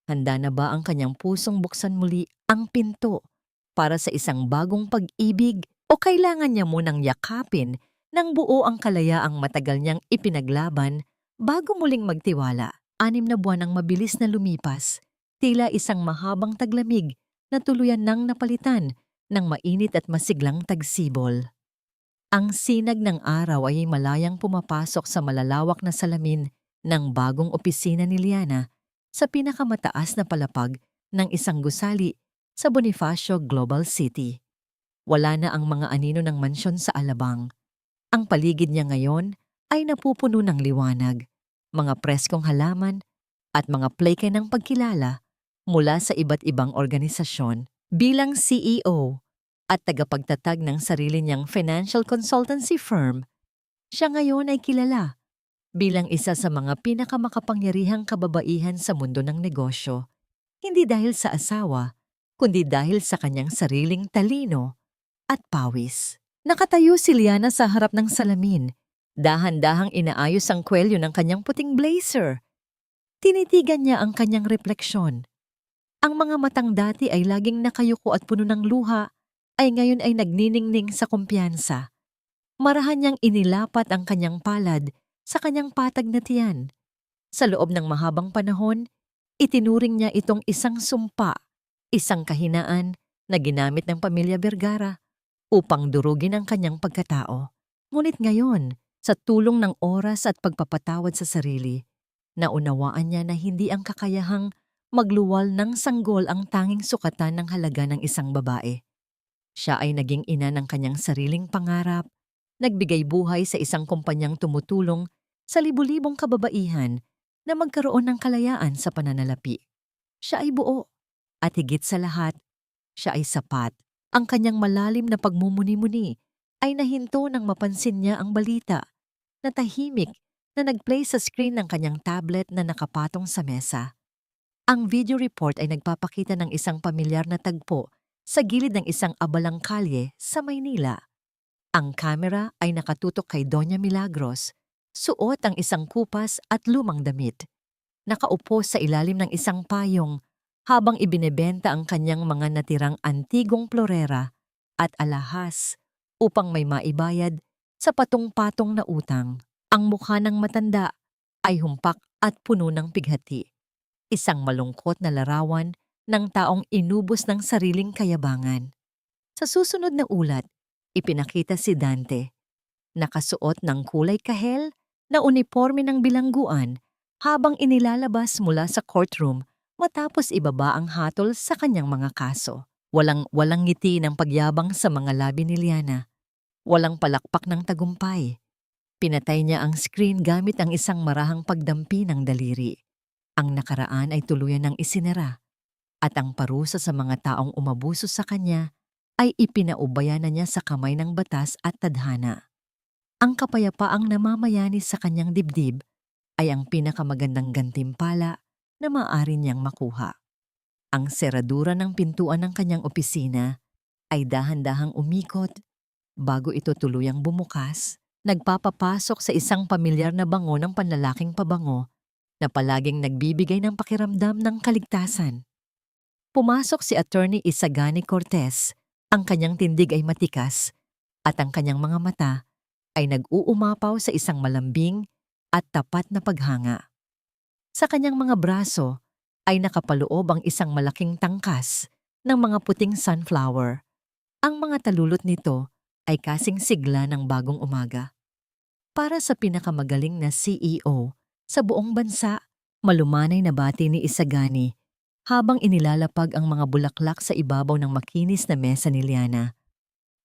Handa na ba ang kanyang pusong buksan muli ang pinto para sa isang bagong pag-ibig o kailangan niya munang yakapin ng buo ang kalayaang matagal niyang ipinaglaban bago muling magtiwala? 6 na buwan ang mabilis na lumipas, tila isang mahabang taglamig na tuluyan nang napalitan ng mainit at masiglang tagsibol. Ang sinag ng araw ay malayang pumapasok sa malalawak na salamin ng bagong opisina ni Liana sa pinakamataas na palapag ng isang gusali sa Bonifacio Global City. Wala na ang mga anino ng mansyon sa alabang. Ang paligid niya ngayon ay napupuno ng liwanag, mga preskong halaman at mga pleke ng pagkilala mula sa iba't ibang organisasyon. Bilang CEO at tagapagtatag ng sarili niyang financial consultancy firm, siya ngayon ay kilala bilang isa sa mga pinakamakapangyarihang kababaihan sa mundo ng negosyo, hindi dahil sa asawa, kundi dahil sa kanyang sariling talino at pawis. Nakatayo si Liana sa harap ng salamin, dahan-dahang inaayos ang kwelyo ng kanyang puting blazer. Tinitigan niya ang kanyang refleksyon. Ang mga matang dati ay laging nakayuko at puno ng luha, ay ngayon ay nagniningning sa kumpiyansa. Marahan niyang inilapat ang kanyang palad sa kanyang patag na tiyan. Sa loob ng mahabang panahon, itinuring niya itong isang sumpa, isang kahinaan na ginamit ng pamilya Vergara upang durugin ang kanyang pagkatao. Ngunit ngayon, Sa tulong ng oras at pagpapatawad sa sarili, naunawaan niya na hindi ang kakayahang magluwal ng sanggol ang tanging sukatan ng halaga ng isang babae. Siya ay naging ina ng kanyang sariling pangarap, nagbigay buhay sa isang kumpanyang tumutulong sa libu-libong kababaihan na magkaroon ng kalayaan sa pananalapi. Siya ay buo, at higit sa lahat, siya ay sapat. Ang kanyang malalim na pagmumuni-muni ay nahinto nang mapansin niya ang balita na tahimik na nag-play sa screen ng kanyang tablet na nakapatong sa mesa. Ang video report ay nagpapakita ng isang pamilyar na tagpo sa gilid ng isang abalang kalye sa Maynila. Ang kamera ay nakatutok kay Doña Milagros, suot ang isang kupas at lumang damit. Nakaupo sa ilalim ng isang payong habang ibinebenta ang kanyang mga natirang antigong florera at alahas upang may maibayad sa patong-patong na utang. Ang mukha ng matanda ay humpak at puno ng pighati. Isang malungkot na larawan ng taong inubos ng sariling kayabangan. Sa susunod na ulat, ipinakita si Dante, nakasuot ng kulay kahel na uniforme ng bilangguan habang inilalabas mula sa courtroom matapos ibaba ang hatol sa kanyang mga kaso. Walang ngiti ng pagyabang sa mga labi ni Liana. Walang palakpak ng tagumpay. Pinatay niya ang screen gamit ang isang marahang pagdampi ng daliri. Ang nakaraan ay tuluyan ng isinara, at ang parusa sa mga taong umabuso sa kanya ay ipinaubaya na niya sa kamay ng batas at tadhana. Ang kapayapaang namamayani sa kanyang dibdib ay ang pinakamagandang gantimpala na maaari niyang makuha. Ang seradura ng pintuan ng kanyang opisina ay dahan-dahang umikot bago ito tuluyang bumukas, nagpapapasok sa isang pamilyar na bango ng panlalaking pabango na palaging nagbibigay ng pakiramdam ng kaligtasan. Pumasok si Attorney Isagani Cortez. Ang kanyang tindig ay matikas at ang kanyang mga mata ay nag-uumapaw sa isang malambing at tapat na paghanga. Sa kanyang mga braso ay nakapaloob ang isang malaking tangkas ng mga puting sunflower. Ang mga talulot nito ay kasing sigla ng bagong umaga. Para sa pinakamagaling na CEO sa buong bansa, malumanay na bati ni Isagani habang inilalapag ang mga bulaklak sa ibabaw ng makinis na mesa ni Liana.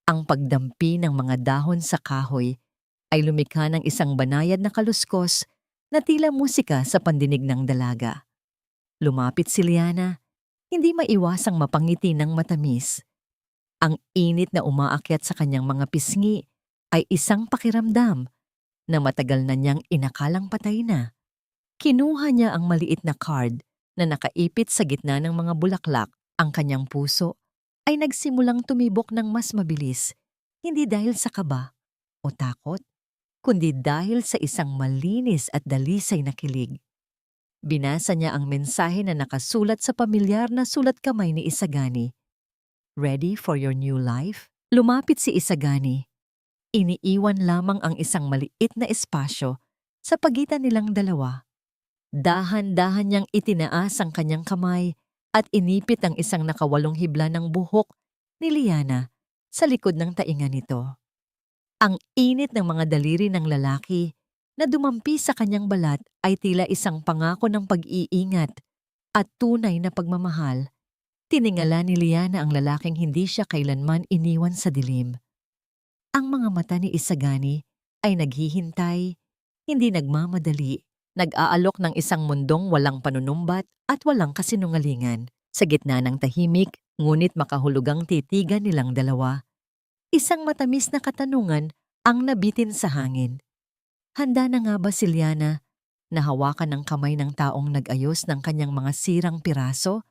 Ang pagdampi ng mga dahon sa kahoy ay lumikha ng isang banayad na kaluskos na tila musika sa pandinig ng dalaga. Lumapit si Liana, hindi maiwasang mapangiti ng matamis. Ang init na umaakyat sa kanyang mga pisngi ay isang pakiramdam na matagal na niyang inakalang patay na. Kinuha niya ang maliit na card na nakaipit sa gitna ng mga bulaklak. Ang kanyang puso ay nagsimulang tumibok ng mas mabilis, hindi dahil sa kaba o takot, kundi dahil sa isang malinis at dalisay na kilig. Binasa niya ang mensahe na nakasulat sa pamilyar na sulat kamay ni Isagani. Ready for your new life? Lumapit si Isagani. Iniiwan lamang ang isang maliit na espasyo sa pagitan nilang dalawa. Dahan-dahan niyang itinaas ang kanyang kamay at inipit ang isang nakawalong hibla ng buhok ni Liana sa likod ng tainga nito. Ang init ng mga daliri ng lalaki na dumampi sa kanyang balat ay tila isang pangako ng pag-iingat at tunay na pagmamahal. Tiningala ni Liana ang lalaking hindi siya kailanman iniwan sa dilim. Ang mga mata ni Isagani ay naghihintay, hindi nagmamadali, nag-aalok ng isang mundong walang panunumbat at walang kasinungalingan. Sa gitna ng tahimik, ngunit makahulugang titigan nilang dalawa, isang matamis na katanungan ang nabitin sa hangin. Handa na nga ba si Liana na hawakan ng kamay ng taong nag-ayos ng kanyang mga sirang piraso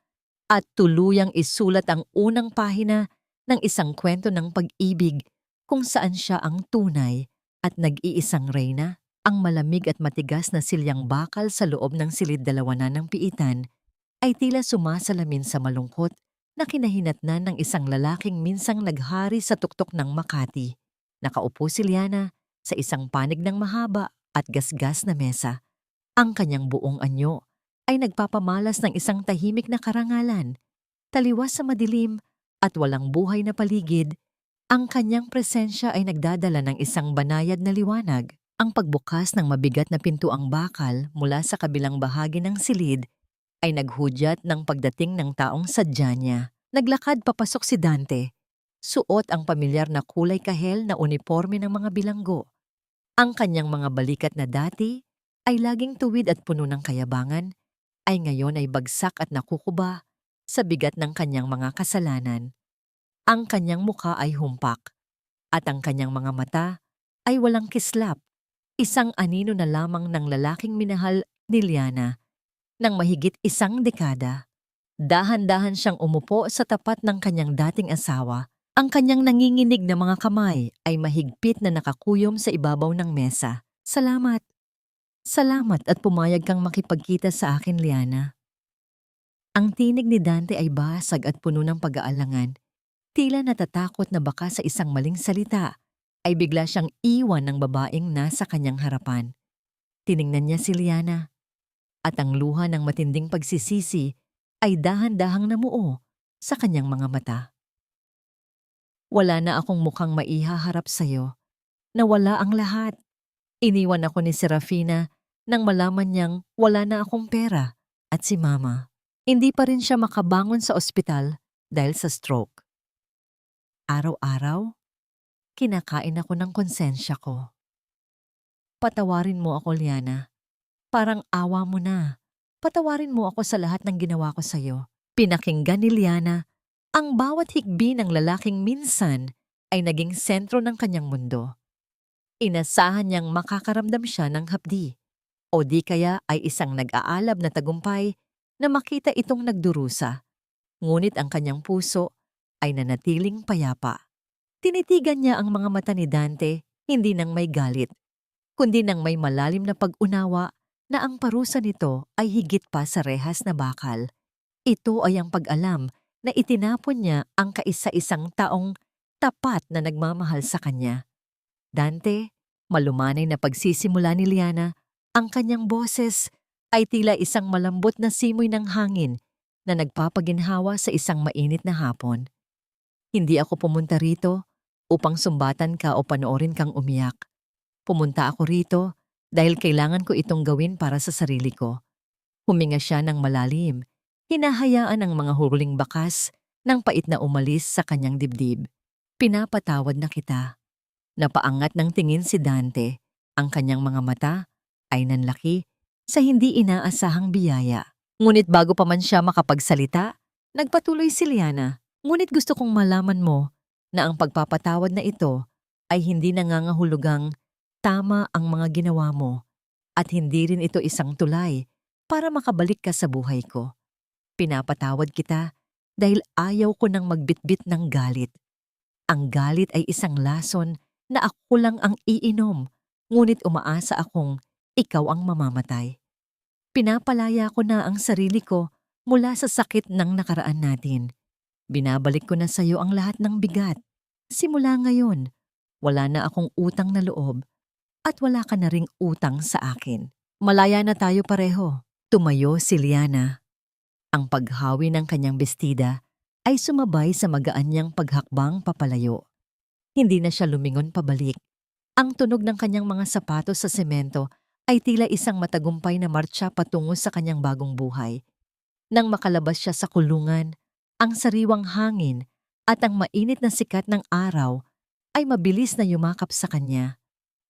at tuluyang isulat ang unang pahina ng isang kwento ng pag-ibig kung saan siya ang tunay at nag-iisang reyna? Ang malamig at matigas na silyang bakal sa loob ng silid-dalawanan ng piitan ay tila sumasalamin sa malungkot na kinahinatnan ng isang lalaking minsang naghari sa tuktok ng Makati. Nakaupo si Liana sa isang panig ng mahaba at gasgas na mesa. Ang kanyang buong anyo ay nagpapamalas ng isang tahimik na karangalan. Taliwas sa madilim at walang buhay na paligid, ang kanyang presensya ay nagdadala ng isang banayad na liwanag. Ang pagbukas ng mabigat na pintuang bakal mula sa kabilang bahagi ng silid ay naghudyat ng pagdating ng taong sadya niya. Naglakad papasok si Dante. Suot ang pamilyar na kulay kahel na uniforme ng mga bilanggo. Ang kanyang mga balikat na dati ay laging tuwid at puno ng kayabangan, ay ngayon ay bagsak at nakukuba sa bigat ng kanyang mga kasalanan. Ang kanyang mukha ay humpak at ang kanyang mga mata ay walang kislap. Isang anino na lamang ng lalaking minahal ni Liana ng mahigit isang dekada. Dahan-dahan siyang umupo sa tapat ng kanyang dating asawa. Ang kanyang nanginginig na mga kamay ay mahigpit na nakakuyom sa ibabaw ng mesa. Salamat. Salamat at pumayag kang makipagkita sa akin, Liana. Ang tinig ni Dante ay basag at puno ng pag-aalangan. Tila natatakot na baka sa isang maling salita ay bigla siyang iwan ng babaeng nasa kanyang harapan. Tiningnan niya si Liana at ang luha ng matinding pagsisisi ay dahan-dahang namuo sa kanyang mga mata. Wala na akong mukhang maihaharap sa'yo. Nawala ang lahat. Iniwan ako ni Serafina nang malaman niyang wala na akong pera at si Mama. Hindi pa rin siya makabangon sa ospital dahil sa stroke. Araw-araw, kinakain ako ng konsensya ko. Patawarin mo ako, Liana. Parang awa mo na. Patawarin mo ako sa lahat ng ginawa ko sa'yo. Pinakinggan ni Liana ang bawat hikbi ng lalaking minsan ay naging sentro ng kanyang mundo. Inasahan niyang makakaramdam siya ng hapdi o di kaya ay isang nag-aalab na tagumpay na makita itong nagdurusa. Ngunit ang kanyang puso ay nanatiling payapa. Tinitigan niya ang mga mata ni Dante hindi nang may galit, kundi nang may malalim na pag-unawa na ang parusa nito ay higit pa sa rehas na bakal. Ito ay ang pag-alam na itinapon niya ang kaisa-isang taong tapat na nagmamahal sa kanya. Dante, malumanay na pagsisimula ni Liana, ang kanyang boses ay tila isang malambot na simoy ng hangin na nagpapaginhawa sa isang mainit na hapon. Hindi ako pumunta rito upang sumbatan ka o panoorin kang umiyak. Pumunta ako rito dahil kailangan ko itong gawin para sa sarili ko. Huminga siya ng malalim. Hinahayaan ang mga huling bakas ng pait na umalis sa kanyang dibdib. Pinapatawad na kita. Napaangat ng tingin si Dante. Ang kanyang mga mata ay nanlaki sa hindi inaasahang biyaya. Ngunit bago pa man siya makapagsalita, nagpatuloy si Liana. Ngunit gusto kong malaman mo na ang pagpapatawad na ito ay hindi nangangahulugang tama ang mga ginawa mo at hindi rin ito isang tulay para makabalik ka sa buhay ko. Pinapatawad kita dahil ayaw ko nang magbitbit ng galit. Ang galit ay isang lason na ako lang ang iinom, ngunit umaasa akong ikaw ang mamamatay. Pinapalaya ko na ang sarili ko mula sa sakit ng nakaraan natin. Binabalik ko na sa iyo ang lahat ng bigat. Simula ngayon, wala na akong utang na loob at wala ka na ring utang sa akin. Malaya na tayo pareho. Tumayo si Liana. Ang paghawi ng kanyang bestida ay sumabay sa magaan niyang paghakbang papalayo. Hindi na siya lumingon pabalik. Ang tunog ng kanyang mga sapatos sa semento ay tila isang matagumpay na martsa patungo sa kanyang bagong buhay. Nang makalabas siya sa kulungan, ang sariwang hangin at ang mainit na sikat ng araw ay mabilis na yumakap sa kanya.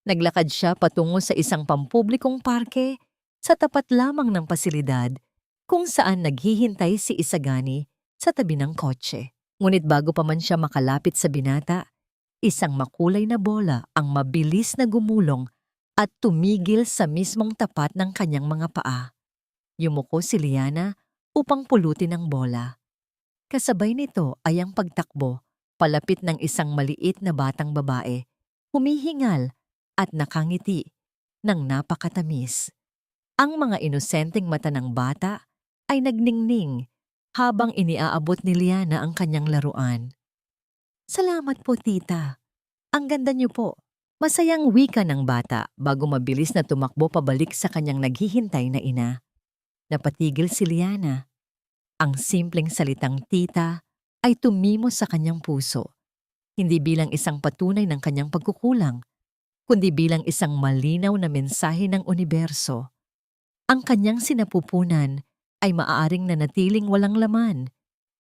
Naglakad siya patungo sa isang pampublikong parke sa tapat lamang ng pasilidad kung saan naghihintay si Isagani sa tabi ng kotse. Ngunit bago pa man siya makalapit sa binata, isang makulay na bola ang mabilis na gumulong at tumigil sa mismong tapat ng kanyang mga paa. Yumuko si Liana upang pulutin ang bola. Kasabay nito ay ang pagtakbo palapit ng isang maliit na batang babae, humihingal at nakangiti ng napakatamis. Ang mga inosenteng mata ng bata ay nagningning habang iniaabot ni Liana ang kanyang laruan. Salamat po, tita. Ang ganda niyo po. Masayang wika ng bata bago mabilis na tumakbo pabalik sa kanyang naghihintay na ina. Napatigil si Liana. Ang simpleng salitang tita ay tumimos sa kanyang puso. Hindi bilang isang patunay ng kanyang pagkukulang, kundi bilang isang malinaw na mensahe ng universo. Ang kanyang sinapupunan ay maaaring nanatiling walang laman,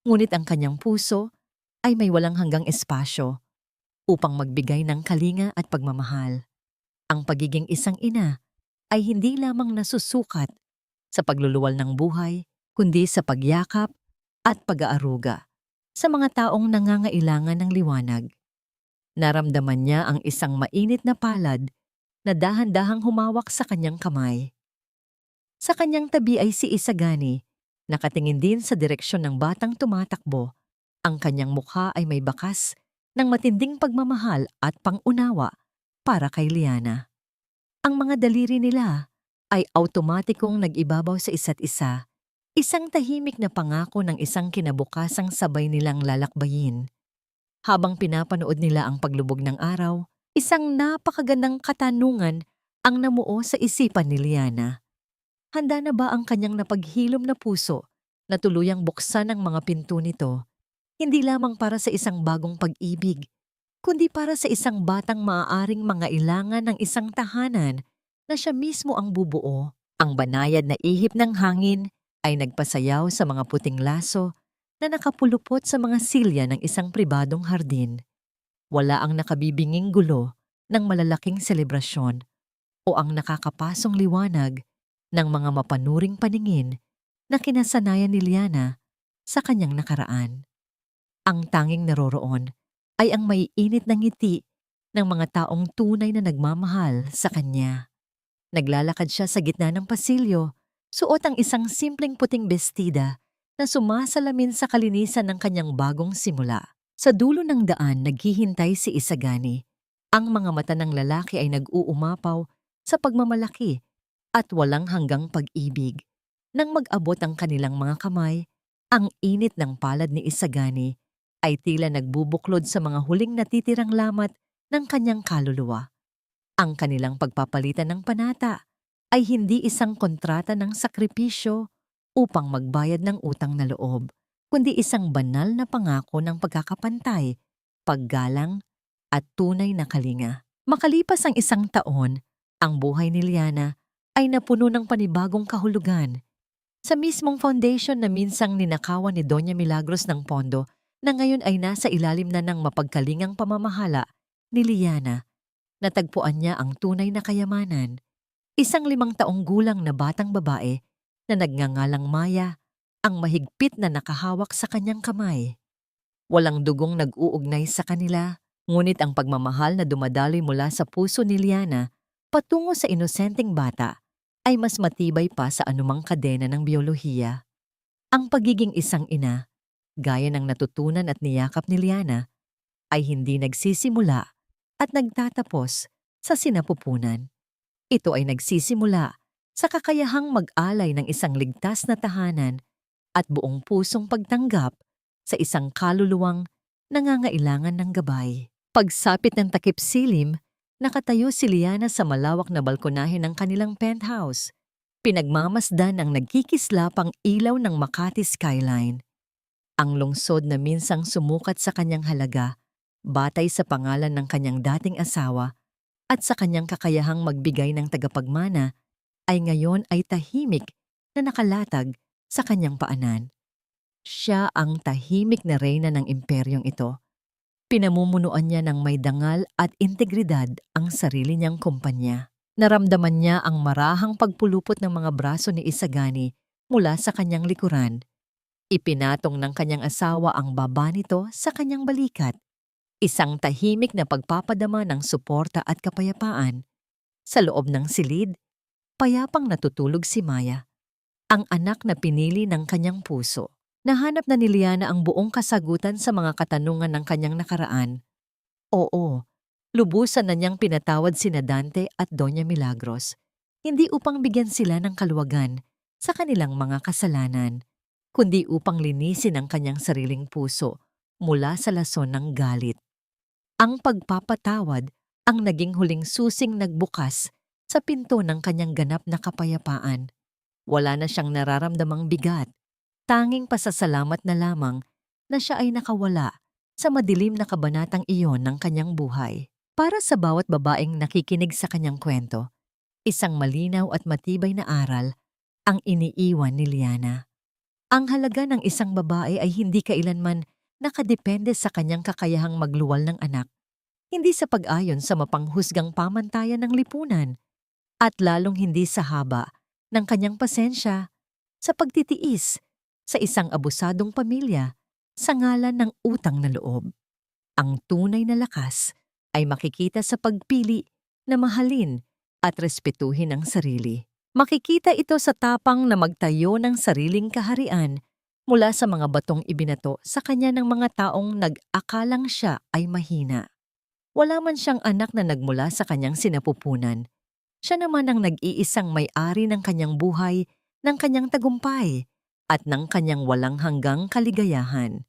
ngunit ang kanyang puso ay may walang hanggang espasyo upang magbigay ng kalinga at pagmamahal. Ang pagiging isang ina ay hindi lamang nasusukat sa pagluluwal ng buhay, kundi sa pagyakap at pag-aaruga sa mga taong nangangailangan ng liwanag. Naramdaman niya ang isang mainit na palad na dahan-dahang humawak sa kanyang kamay. Sa kanyang tabi ay si Isagani, nakatingin din sa direksyon ng batang tumatakbo. Ang kanyang mukha ay may bakas ng matinding pagmamahal at pangunawa para kay Liana. Ang mga daliri nila ay automatikong nag-ibabaw sa isa't isa, isang tahimik na pangako ng isang kinabukasang sabay nilang lalakbayin. Habang pinapanood nila ang paglubog ng araw, isang napakagandang katanungan ang namuo sa isipan ni Liana. Handa na ba ang kanyang napaghilom na puso na tuluyang buksan ang mga pinto nito, hindi lamang para sa isang bagong pag-ibig, kundi para sa isang batang maaaring mangailangan ng isang tahanan na siya mismo ang bubuo? Ang banayad na ihip ng hangin ay nagpasayaw sa mga puting laso na nakapulupot sa mga silya ng isang pribadong hardin. Wala ang nakabibinging gulo ng malalaking selebrasyon o ang nakakapasong liwanag ng mga mapanuring paningin na kinasanayan ni Liana sa kanyang nakaraan. Ang tanging naroroon ay ang maiinit na ngiti ng mga taong tunay na nagmamahal sa kanya. Naglalakad siya sa gitna ng pasilyo, suot ang isang simpleng puting bestida na sumasalamin sa kalinisan ng kanyang bagong simula. Sa dulo ng daan naghihintay si Isagani. Ang mga mata ng lalaki ay nag-uumapaw sa pagmamalaki at walang hanggang pag-ibig. Nang mag-abot ang kanilang mga kamay, ang init ng palad ni Isagani ay tila nagbubuklod sa mga huling natitirang lamat ng kanyang kaluluwa. Ang kanilang pagpapalitan ng panata ay hindi isang kontrata ng sakripisyo upang magbayad ng utang na loob, kundi isang banal na pangako ng pagkakapantay, paggalang at tunay na kalinga. Makalipas ang isang taon, ang buhay ni Liana ay napuno ng panibagong kahulugan. Sa mismong foundation na minsang ninakawan ni Doña Milagros ng pondo na ngayon ay nasa ilalim na ng mapagkalingang pamamahala ni Liana, natagpuan niya ang tunay na kayamanan. Isang 5 taong gulang na batang babae na nagngangalang Maya, ang mahigpit na nakahawak sa kanyang kamay. Walang dugong nag-uugnay sa kanila, ngunit ang pagmamahal na dumadaloy mula sa puso ni Liana patungo sa inosenteng bata ay mas matibay pa sa anumang kadena ng biyolohiya. Ang pagiging isang ina, gaya ng natutunan at niyakap ni Liana, ay hindi nagsisimula at nagtatapos sa sinapupunan. Ito ay nagsisimula sa kakayahang mag-alay ng isang ligtas na tahanan at buong pusong pagtanggap sa isang kaluluwang nangangailangan ng gabay. Pagsapit ng takip silim, nakatayo si Liana sa malawak na balkonahe ng kanilang penthouse. Pinagmamasdan ang nagkikislapang ilaw ng Makati skyline. Ang lungsod na minsang sumukat sa kanyang halaga, batay sa pangalan ng kanyang dating asawa at sa kanyang kakayahang magbigay ng tagapagmana, ay ngayon ay tahimik na nakalatag sa kanyang paanan. Siya ang tahimik na reyna ng imperyong ito. Pinamumunuan niya ng may dangal at integridad ang sarili niyang kumpanya. Naramdaman niya ang marahang pagpulupot ng mga braso ni Isagani mula sa kanyang likuran. Ipinatong ng kanyang asawa ang baba nito sa kanyang balikat. Isang tahimik na pagpapadama ng suporta at kapayapaan. Sa loob ng silid, payapang natutulog si Maya, ang anak na pinili ng kanyang puso. Nahanap na ni Liana ang buong kasagutan sa mga katanungan ng kanyang nakaraan. Oo, lubusan na niyang pinatawad sina Dante at Doña Milagros, hindi upang bigyan sila ng kaluwagan sa kanilang mga kasalanan, kundi upang linisin ang kanyang sariling puso mula sa lason ng galit. Ang pagpapatawad ang naging huling susing nagbukas sa pinto ng kanyang ganap na kapayapaan. Wala na siyang nararamdamang bigat, tanging pasasalamat na lamang na siya ay nakawala sa madilim na kabanatang iyon ng kanyang buhay. Para sa bawat babaeng nakikinig sa kanyang kwento, isang malinaw at matibay na aral ang iniiwan ni Liana. Ang halaga ng isang babae ay hindi kailanman nakadepende sa kanyang kakayahang magluwal ng anak, hindi sa pag-ayon sa mapanghusgang pamantayan ng lipunan, at lalong hindi sa haba ng kanyang pasensya, sa pagtitiis sa isang abusadong pamilya sa ngalan ng utang na loob. Ang tunay na lakas ay makikita sa pagpili na mahalin at respetuhin ang sarili. Makikita ito sa tapang na magtayo ng sariling kaharian mula sa mga batong ibinato sa kanya ng mga taong nag-akalang siya ay mahina. Wala man siyang anak na nagmula sa kanyang sinapupunan. Siya naman ang nag-iisang may-ari ng kanyang buhay, ng kanyang tagumpay, at ng kanyang walang hanggang kaligayahan.